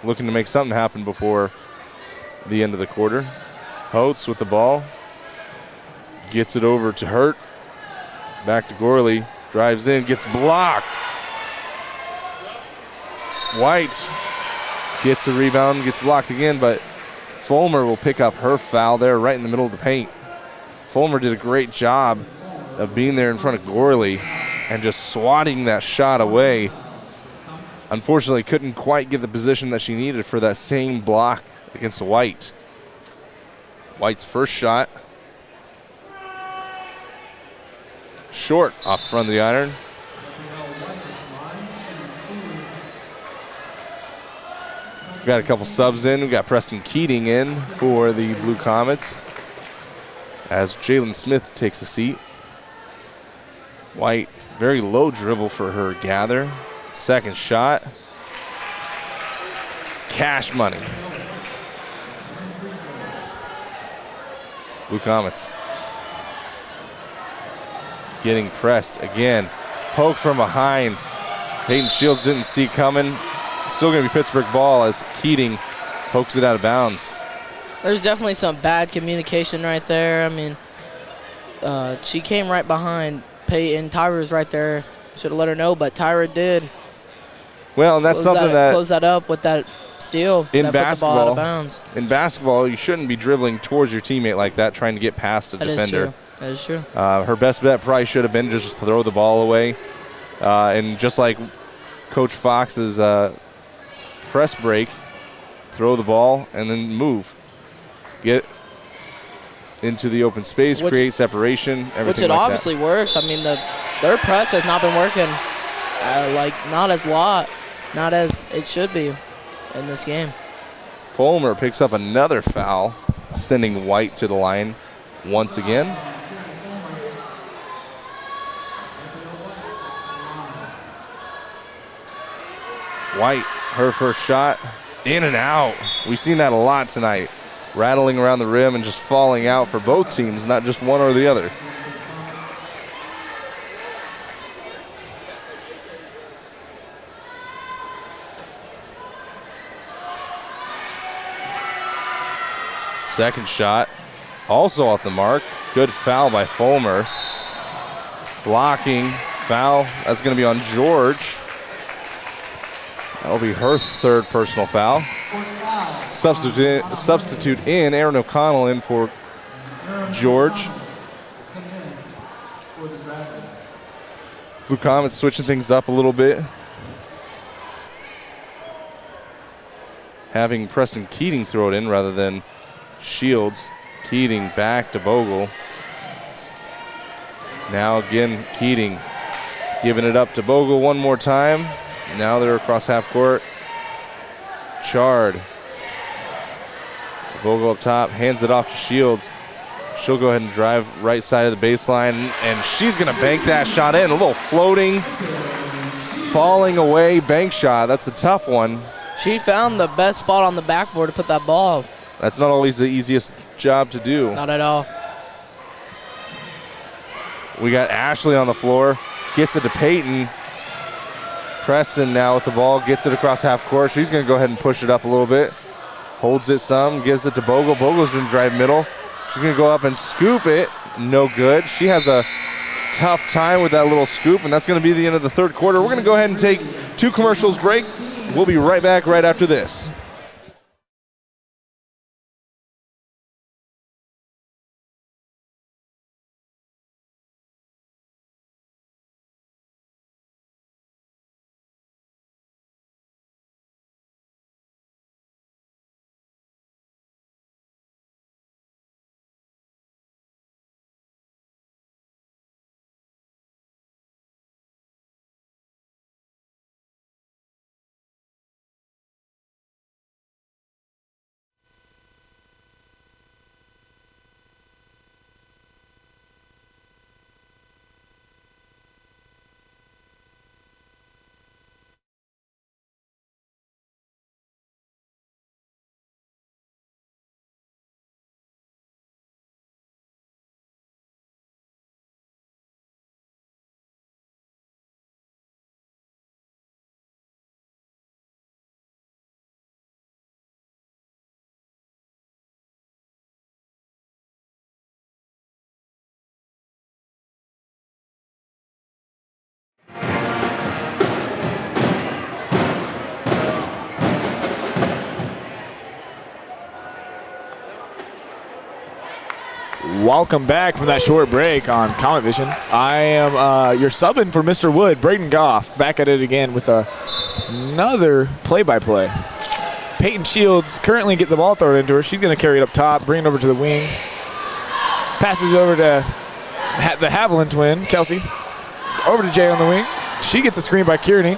looking to make something happen before the end of the quarter. Holtz with the ball. Gets it over to Hurt. Back to Gorley. Drives in, gets blocked. White gets the rebound, gets blocked again, but Fulmer will pick up her foul there right in the middle of the paint. Fulmer did a great job of being there in front of Gorley and just swatting that shot away. Unfortunately, couldn't quite get the position that she needed for that same block against White. White's first shot. Short off front of the iron. We've got a couple subs in. We've got Preston Keating in for the Blue Comets as Jalen Smith takes a seat. White, very low dribble for her gather. Second shot. Cash money. Blue Comets getting pressed again. Poke from behind. Peyton Shields didn't see coming. Still going to be Pittsburgh ball as Keating pokes it out of bounds. There's definitely some bad communication right there. I mean, she came right behind Peyton. Tyra was right there. Should have let her know, but Tyra did. Well, and that's something that close that up with that steal. In that basketball, put the ball out of bounds. In basketball, you shouldn't be dribbling towards your teammate like that, trying to get past a defender. That is true. Her best bet probably should have been just to throw the ball away, and just like Coach Fox's press break, throw the ball and then move. Get into the open space, create separation, everything which it like obviously works. I mean, their press has not been working, not as it should be in this game. Fulmer picks up another foul, sending White to the line once again. White, her first shot, in and out. We've seen that a lot tonight. Rattling around the rim and just falling out for both teams, not just one or the other. Second shot, also off the mark. Good foul by Fulmer. Blocking, foul, that's going to be on George. That'll be her third personal foul. Substitute in Aaron O'Connell in for George. Blue Comets switching things up a little bit. Having Preston Keating throw it in rather than Shields. Keating back to Bogle. Now again, Keating Giving it up to Bogle one more time. Now they're across half court. Chard. Bogle up top, hands it off to Shields. She'll go ahead and drive right side of the baseline, and she's going to bank that shot in. A little floating, falling away bank shot. That's a tough one. She found the best spot on the backboard to put that ball. That's not always the easiest job to do. Not at all. We got Ashley on the floor. Gets it to Peyton. Preston now with the ball. Gets it across half court. She's going to go ahead and push it up a little bit. Holds it some. Gives it to Bogle. Bogle's going to drive middle. She's going to go up and scoop it. No good. She has a tough time with that little scoop, and that's going to be the end of the third quarter. We're going to go ahead and take 2 commercials breaks. We'll be right back right after this. Welcome back from that short break on Comet Vision. I am your subbing for Mr. Wood, Braden Goff, back at it again with another play-by-play. Peyton Shields currently getting the ball thrown into her. She's going to carry it up top, bring it over to the wing. Passes over to the Haviland twin, Kelsey. Over to Jay on the wing. She gets a screen by Kearney.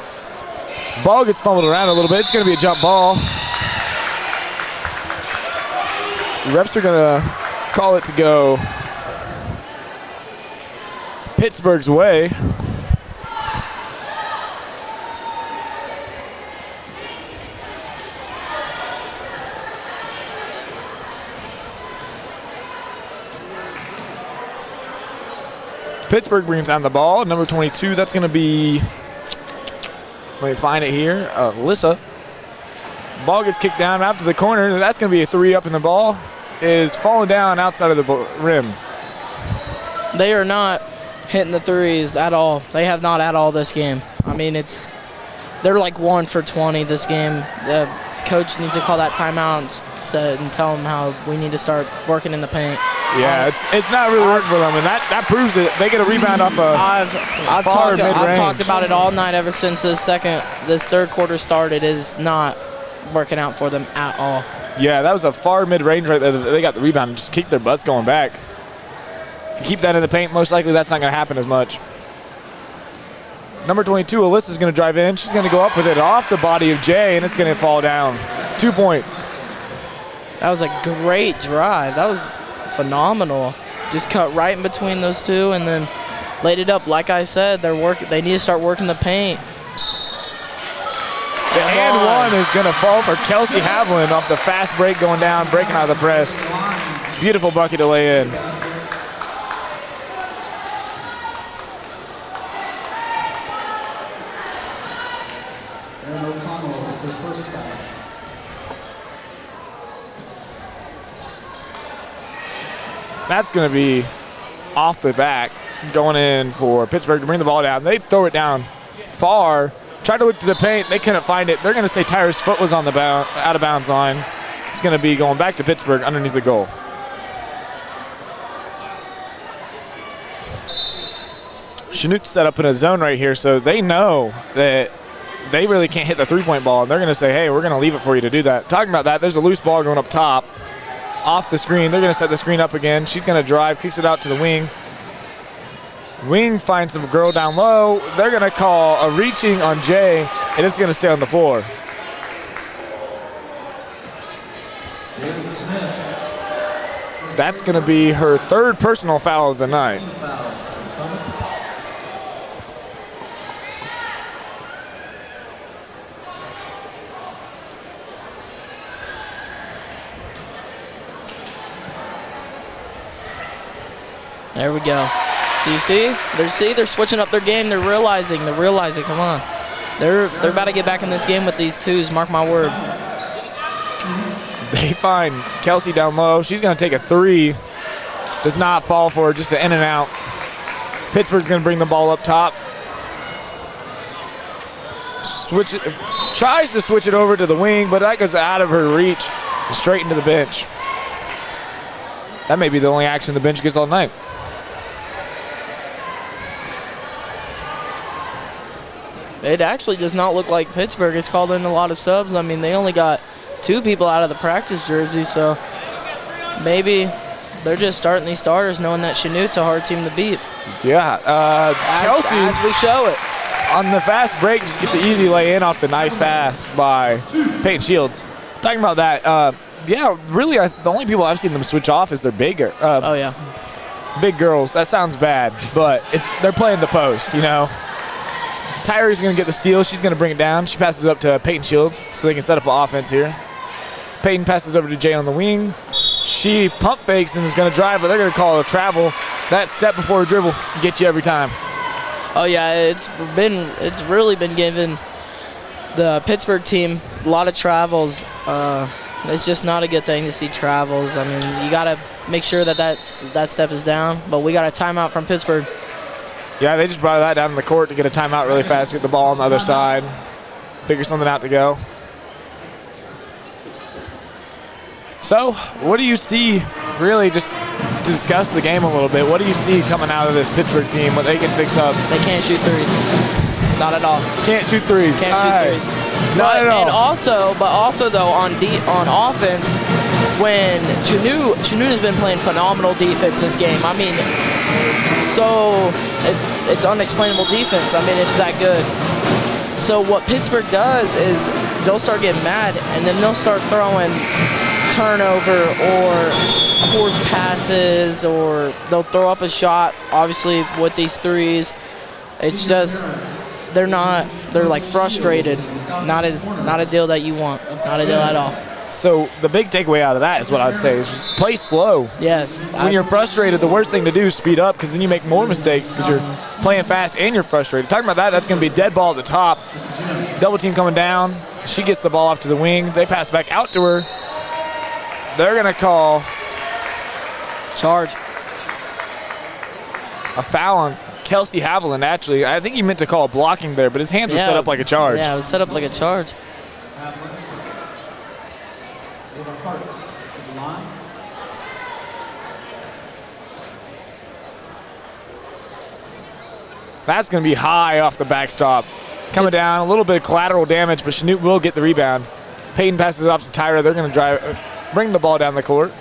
Ball gets fumbled around a little bit. It's going to be a jump ball. The refs are going to call it to go Pittsburgh's way. Pittsburgh brings down the ball. Number 22, that's going to be, let me find it here, Alyssa. Ball gets kicked down out to the corner. That's going to be a 3 up, and the ball is falling down outside of the rim. They are not hitting the threes at all. They have not at all this game. I mean, they're like 1 for 20 this game. The coach needs to call that timeout and tell them how we need to start working in the paint. Yeah, it's not really working for them, and that proves it. They get a rebound off I've talked about it all night ever since this third quarter started. It is not working out for them at all. Yeah, that was a far mid-range right there. They got the rebound and just kicked their butts going back. If you keep that in the paint, most likely that's not going to happen as much. Number 22, Alyssa's going to drive in. She's going to go up with it off the body of Jay, and it's going to fall down. 2 points. That was a great drive. That was phenomenal. Just cut right in between those two and then laid it up. Like I said, they need to start working the paint. The and one is going to fall for Kelsey Haviland off the fast break going down, breaking out of the press. Beautiful bucket to lay in. That's going to be off the back, going in for Pittsburgh to bring the ball down. They throw it down far. Tried to look to the paint. They couldn't find it. They're going to say Tyra's foot was on the out of bounds line. It's going to be going back to Pittsburgh underneath the goal. Chanute set up in a zone right here, so they know that they really can't hit the three-point ball, and they're going to say, hey, we're going to leave it for you to do that. Talking about that, there's a loose ball going up top. Off the screen. They're going to set the screen up again. She's going to drive, kicks it out to the wing. Wing finds some girl down low. They're going to call a reaching on Jay, and it's going to stay on the floor. Jalen Smith. That's going to be her third personal foul of the night. There we go. Do you see? They're switching up their game. They're realizing. Come on. They're about to get back in this game with these twos. Mark my word. They find Kelsey down low. She's going to take a three. Does not fall for her, just an in and out. Pittsburgh's going to bring the ball up top. Switch it. Tries to switch it over to the wing, but that goes out of her reach and straight into the bench. That may be the only action the bench gets all night. It actually does not look like Pittsburgh has called in a lot of subs. I mean, they only got 2 people out of the practice jersey, so maybe they're just starting these starters knowing that Chanute's a hard team to beat. Yeah, Kelsey, as we show it. on the fast break, just gets an easy lay in off the nice pass by Peyton Shields. Talking about that, yeah, really, the only people I've seen them switch off is their bigger. Oh, yeah. Big girls. That sounds bad, but they're playing the post, you know. Tyree's going to get the steal. She's going to bring it down. She passes up to Peyton Shields so they can set up an offense here. Peyton passes over to Jay on the wing. She pump fakes and is going to drive, but they're going to call a travel. That step before a dribble gets you every time. Oh, yeah, it's really been giving the Pittsburgh team a lot of travels. It's just not a good thing to see travels. I mean, you got to make sure that step is down, but we got a timeout from Pittsburgh. Yeah, they just brought that down in the court to get a timeout really fast, get the ball on the other side, figure something out to go. So, what do you see, really, just to discuss the game a little bit, what do you see coming out of this Pittsburgh team, what they can fix up? They can't shoot threes. Not at all. Can't shoot threes. Can't shoot threes. Not at all. And also though, on offense, when Chanute has been playing phenomenal defense this game. I mean, so it's unexplainable defense. I mean, it's that good. So what Pittsburgh does is they'll start getting mad, and then they'll start throwing turnover or forced passes, or they'll throw up a shot, obviously, with these threes. It's just they're like frustrated. Not a deal that you want. Not a deal at all. So the big takeaway out of that is what I'd say is just play slow. Yes. When you're frustrated, the worst thing to do is speed up, because then you make more mistakes because you're playing fast and you're frustrated. Talking about that, that's going to be a dead ball at the top. Double team coming down. She gets the ball off to the wing. They pass back out to her. They're going to call charge. A foul on Kelsey Haviland, actually. I think he meant to call a blocking there, but his hands were set up like a charge. Yeah, it was set up like a charge. That's going to be high off the backstop. Coming down, a little bit of collateral damage, but Chanute will get the rebound. Peyton passes it off to Tyra. They're going to bring the ball down the court.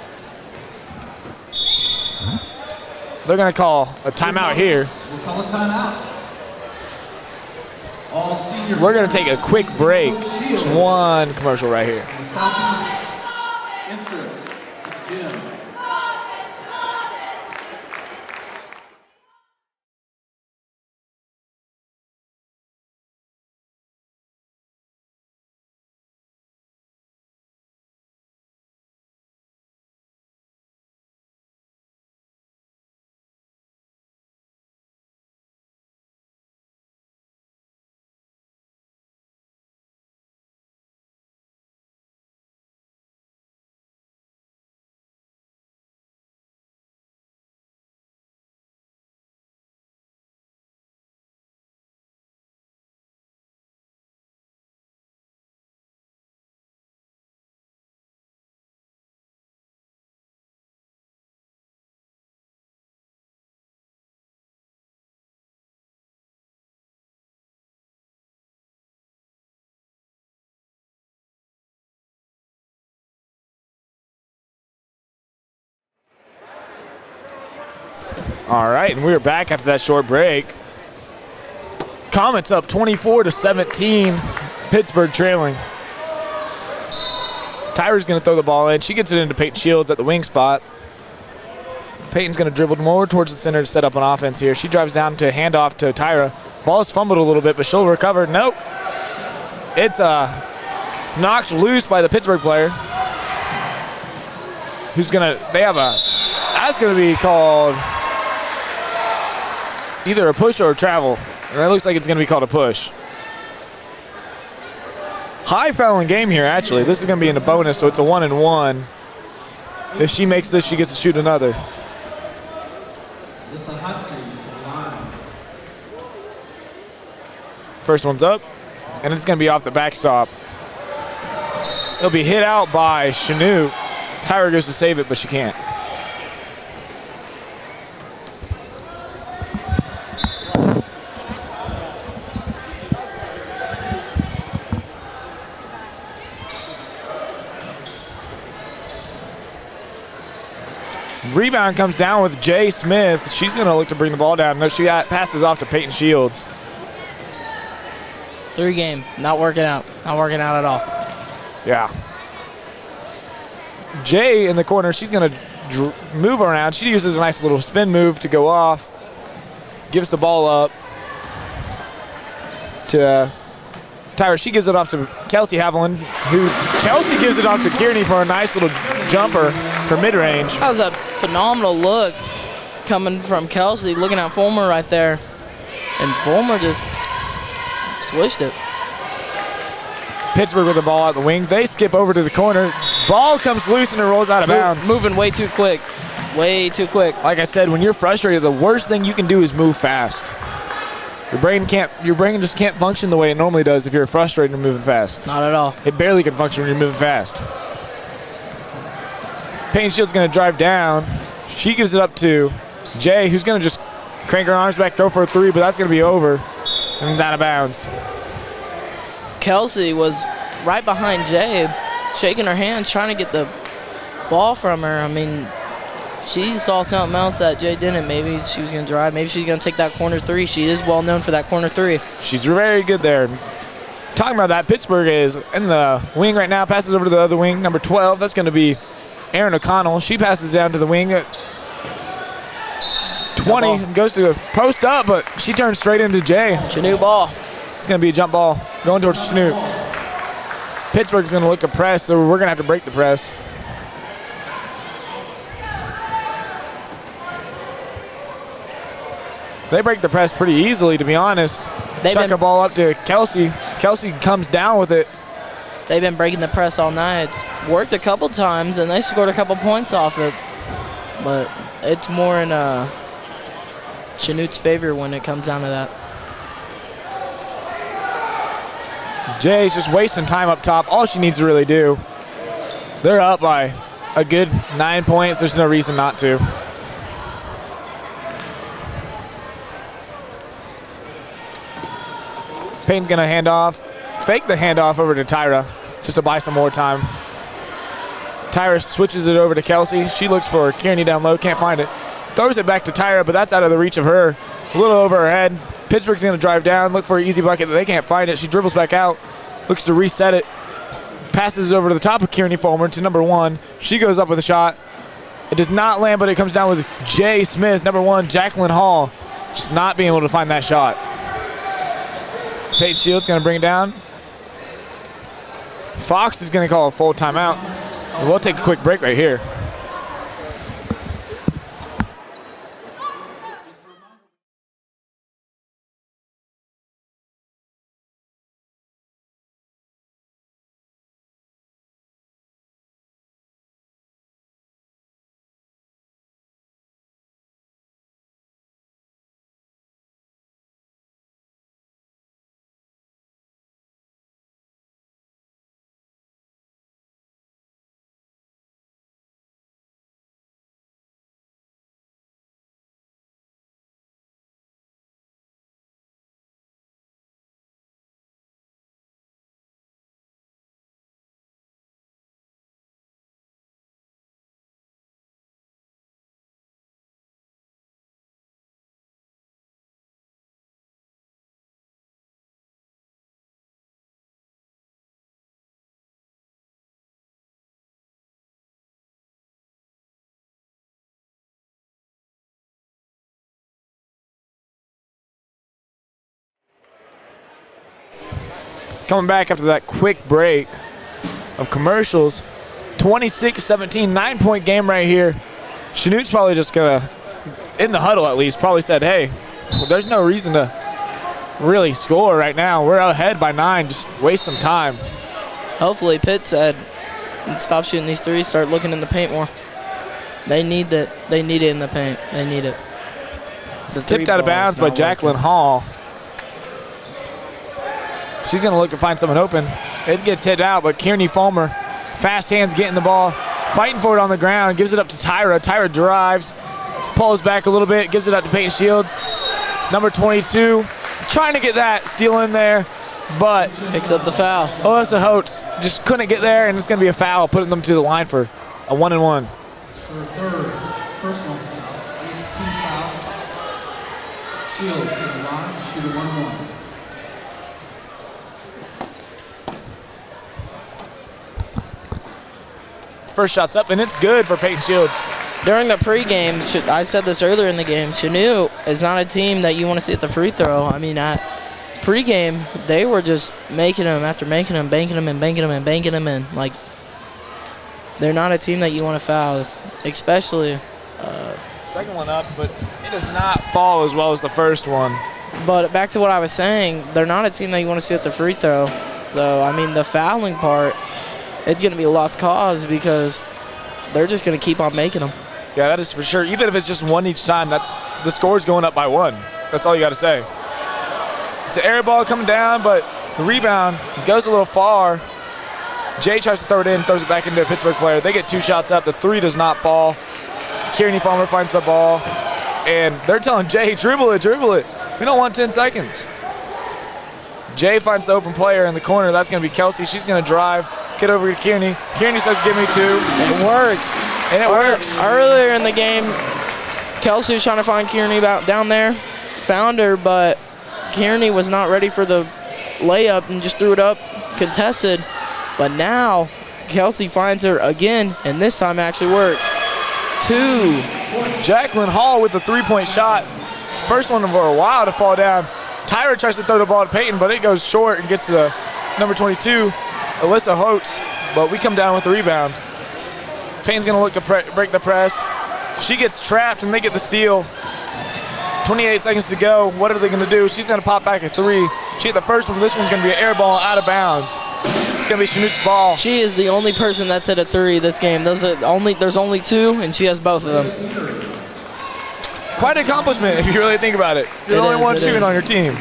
They're going to call a timeout here. We'll call a timeout. All senior. We're going to take a quick break. Just one commercial right here. Southeast Interest Gym. All right, and we're back after that short break. Comets up 24-17. Pittsburg trailing. Tyra's going to throw the ball in. She gets it into Peyton Shields at the wing spot. Peyton's going to dribble more towards the center to set up an offense here. She drives down to hand off to Tyra. Ball's fumbled a little bit, but she'll recover. Nope. It's knocked loose by the Pittsburgh player. That's going to be called either a push or a travel. And it looks like it's going to be called a push. High fouling game here, actually. This is going to be in a bonus, so it's a 1-and-1. If she makes this, she gets to shoot another. This is a hot seat to the line. First one's up, and it's going to be off the backstop. It'll be hit out by Chanute. Tyra goes to save it, but she can't. Rebound comes down with Jay Smith. She's going to look to bring the ball down. No, she passes off to Peyton Shields. 3 game, not working out. Not working out at all. Yeah. Jay in the corner, she's going to move around. She uses a nice little spin move to go off. Gives the ball up to Tyra. She gives it off to Kelsey Haviland, Kelsey gives it off to Kearney for a nice little jumper for mid-range. That was a phenomenal look coming from Kelsey, looking at Fulmer right there. And Fulmer just swished it. Pittsburgh with the ball out the wing. They skip over to the corner. Ball comes loose and it rolls out of bounds. Moving way too quick. Way too quick. Like I said, when you're frustrated, the worst thing you can do is move fast. Your brain just can't function the way it normally does if you're frustrated and moving fast. Not at all. It barely can function when you're moving fast. Peyton Shields going to drive down. She gives it up to Jay, who's going to just crank her arms back, go for a 3, but that's going to be over and out of bounds. Kelsey was right behind Jay, shaking her hands, trying to get the ball from her. I mean, she saw something else that Jay didn't. Maybe she was going to drive. Maybe she's going to take that corner 3. She is well known for that corner 3. She's very good there. Talking about that, Pittsburgh is in the wing right now, passes over to the other wing, number 12. That's going to be Erin O'Connell. She passes down to the wing at 20, goes to post up, but she turns straight into Jay. Chanute ball. It's going to be a jump ball going towards Chanute. Pittsburgh's going to look to press, so we're going to have to break the press. They break the press pretty easily, to be honest. Chuck a ball up to Kelsey. Kelsey comes down with it. They've been breaking the press all night. It's worked a couple times, and they scored a couple points off it. But it's more in Chanute's favor when it comes down to that. Jay's just wasting time up top. All she needs to really do. They're up by a good 9 points. There's no reason not to. Payne's going to hand off, fake the handoff over to Tyra just to buy some more time. Tyra switches it over to Kelsey. She looks for Kearney down low, can't find it. Throws it back to Tyra, but that's out of the reach of her. A little over her head. Pittsburgh's going to drive down, look for an easy bucket. They can't find it. She dribbles back out, looks to reset it. Passes over to the top of Kearney Fulmer to number 1. She goes up with a shot. It does not land, but it comes down with Jay Smith, number 1, Jacqueline Hall. Just not being able to find that shot. Peyton Shields going to bring it down. Fox is going to call a full timeout. And we'll take a quick break right here. coming back after that quick break of commercials. 26-17, 9-point game right here. Chanute's probably just gonna, in the huddle at least, probably said, hey, there's no reason to really score right now. We're ahead by 9, just waste some time. Hopefully Pitt said, stop shooting these threes, start looking in the paint more. They need that. They need it in the paint. They need it. It's tipped out of bounds by Jacqueline Hall. She's going to look to find someone open. It gets hit out, but Kearney Fulmer, fast hands getting the ball, fighting for it on the ground, gives it up to Tyra. Tyra drives, pulls back a little bit, gives it up to Peyton Shields. Number 22, trying to get that steal in there, but picks up the foul. Alyssa Holtz just couldn't get there, and it's going to be a foul, putting them to the line for a 1-and-1. For a third, personal foul, team foul. Shields to the line, shoot a 1-1. First shot's up, and it's good for Peyton Shields. During the pregame, I said this earlier in the game, Chanute is not a team that you want to see at the free throw. I mean, at pregame, they were just making them after making them, banking them and banking them and banking them in. Like, they're not a team that you want to foul, especially. Second one up, but it does not fall as well as the first one. But back to what I was saying, they're not a team that you want to see at the free throw. So, I mean, the fouling part, it's going to be a lost cause because they're just going to keep on making them. Yeah, that is for sure. Even if it's just one each time, that's the score's going up by 1. That's all you got to say. It's an air ball coming down, but the rebound goes a little far. Jay tries to throw it in, throws it back into a Pittsburg player. They get 2 shots up. The 3 does not fall. Kearney Palmer finds the ball, and they're telling Jay, dribble it, dribble it. We don't want 10 seconds. Jay finds the open player in the corner. That's going to be Kelsey. She's going to drive, get over to Kearney. Kearney says, give me 2. It works. And it works. Earlier in the game, Kelsey was trying to find Kearney down there, found her, but Kearney was not ready for the layup and just threw it up, contested. But now Kelsey finds her again, and this time it actually works. 2. Jacqueline Hall with the 3-point shot. First one for a while to fall down. Tyra tries to throw the ball to Peyton, but it goes short and gets to the number 22, Alyssa Holtz. But we come down with the rebound. Peyton's going to look to break the press. She gets trapped, and they get the steal. 28 seconds to go. What are they going to do? She's going to pop back a 3. She hit the first one. This one's going to be an air ball out of bounds. It's going to be Chanute's ball. She is the only person that's hit a 3 this game. There's only 2, and she has both of them. Quite an accomplishment if you really think about it. You're the only one shooting on your team.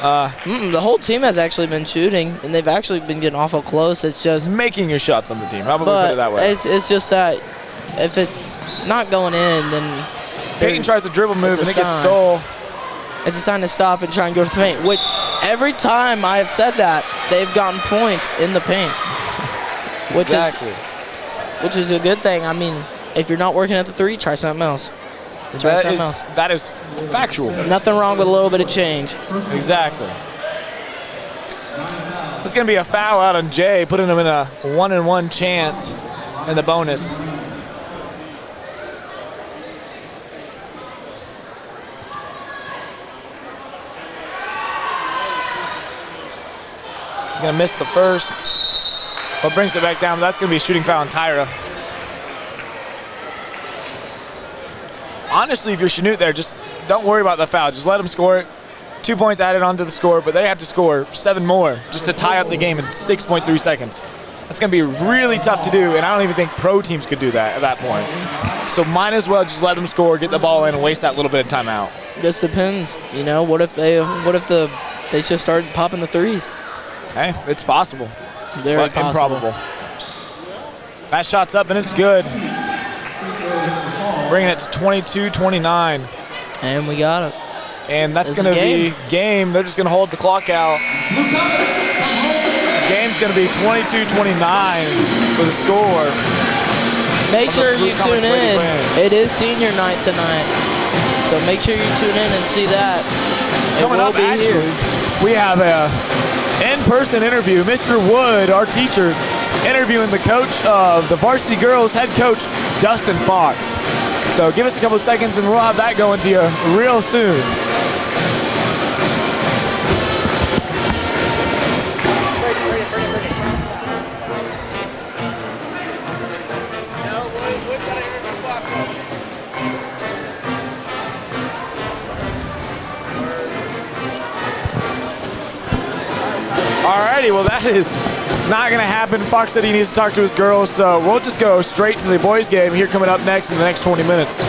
The whole team has actually been shooting, and they've actually been getting awful close. It's just making your shots on the team. How about we put it that way? It's just that if it's not going in, then Peyton tries a dribble move and it gets stole. It's a sign to stop and try and go to the paint, which every time I have said that, they've gotten points in the paint. Which is a good thing. I mean, if you're not working at the 3, try something else. That is factual. Nothing wrong with a little bit of change. Exactly. It's going to be a foul out on Jay, putting him in a 1-and-1 chance in the bonus. Going to miss the first, but brings it back down. That's going to be a shooting foul on Tyra. Honestly, if you're Chanute there, just don't worry about the foul. Just let them score it. 2 points added onto the score, but they have to score 7 more just to tie up the game in 6.3 seconds. That's going to be really tough to do, and I don't even think pro teams could do that at that point. So might as well just let them score, get the ball in, and waste that little bit of timeout. Just depends. You know, what if they just started popping the 3s? Hey, it's possible. Very but possible. Improbable. That shot's up, and it's good. Bringing it to 22-29. And we got it. And that's going to be game. They're just going to hold the clock out. Game's going to be 22-29 for the score. Make sure you tune in. It is senior night tonight. So make sure you tune in and see that. Coming up, actually, we have a in-person interview. Mr. Wood, our teacher, interviewing the coach of the varsity girls, head coach Dustin Fox. So give us a couple of seconds and we'll have that going to you real soon. Alrighty, well that is not going to happen. Fox said he needs to talk to his girls, so we'll just go straight to the boys game here coming up next in the next 20 minutes.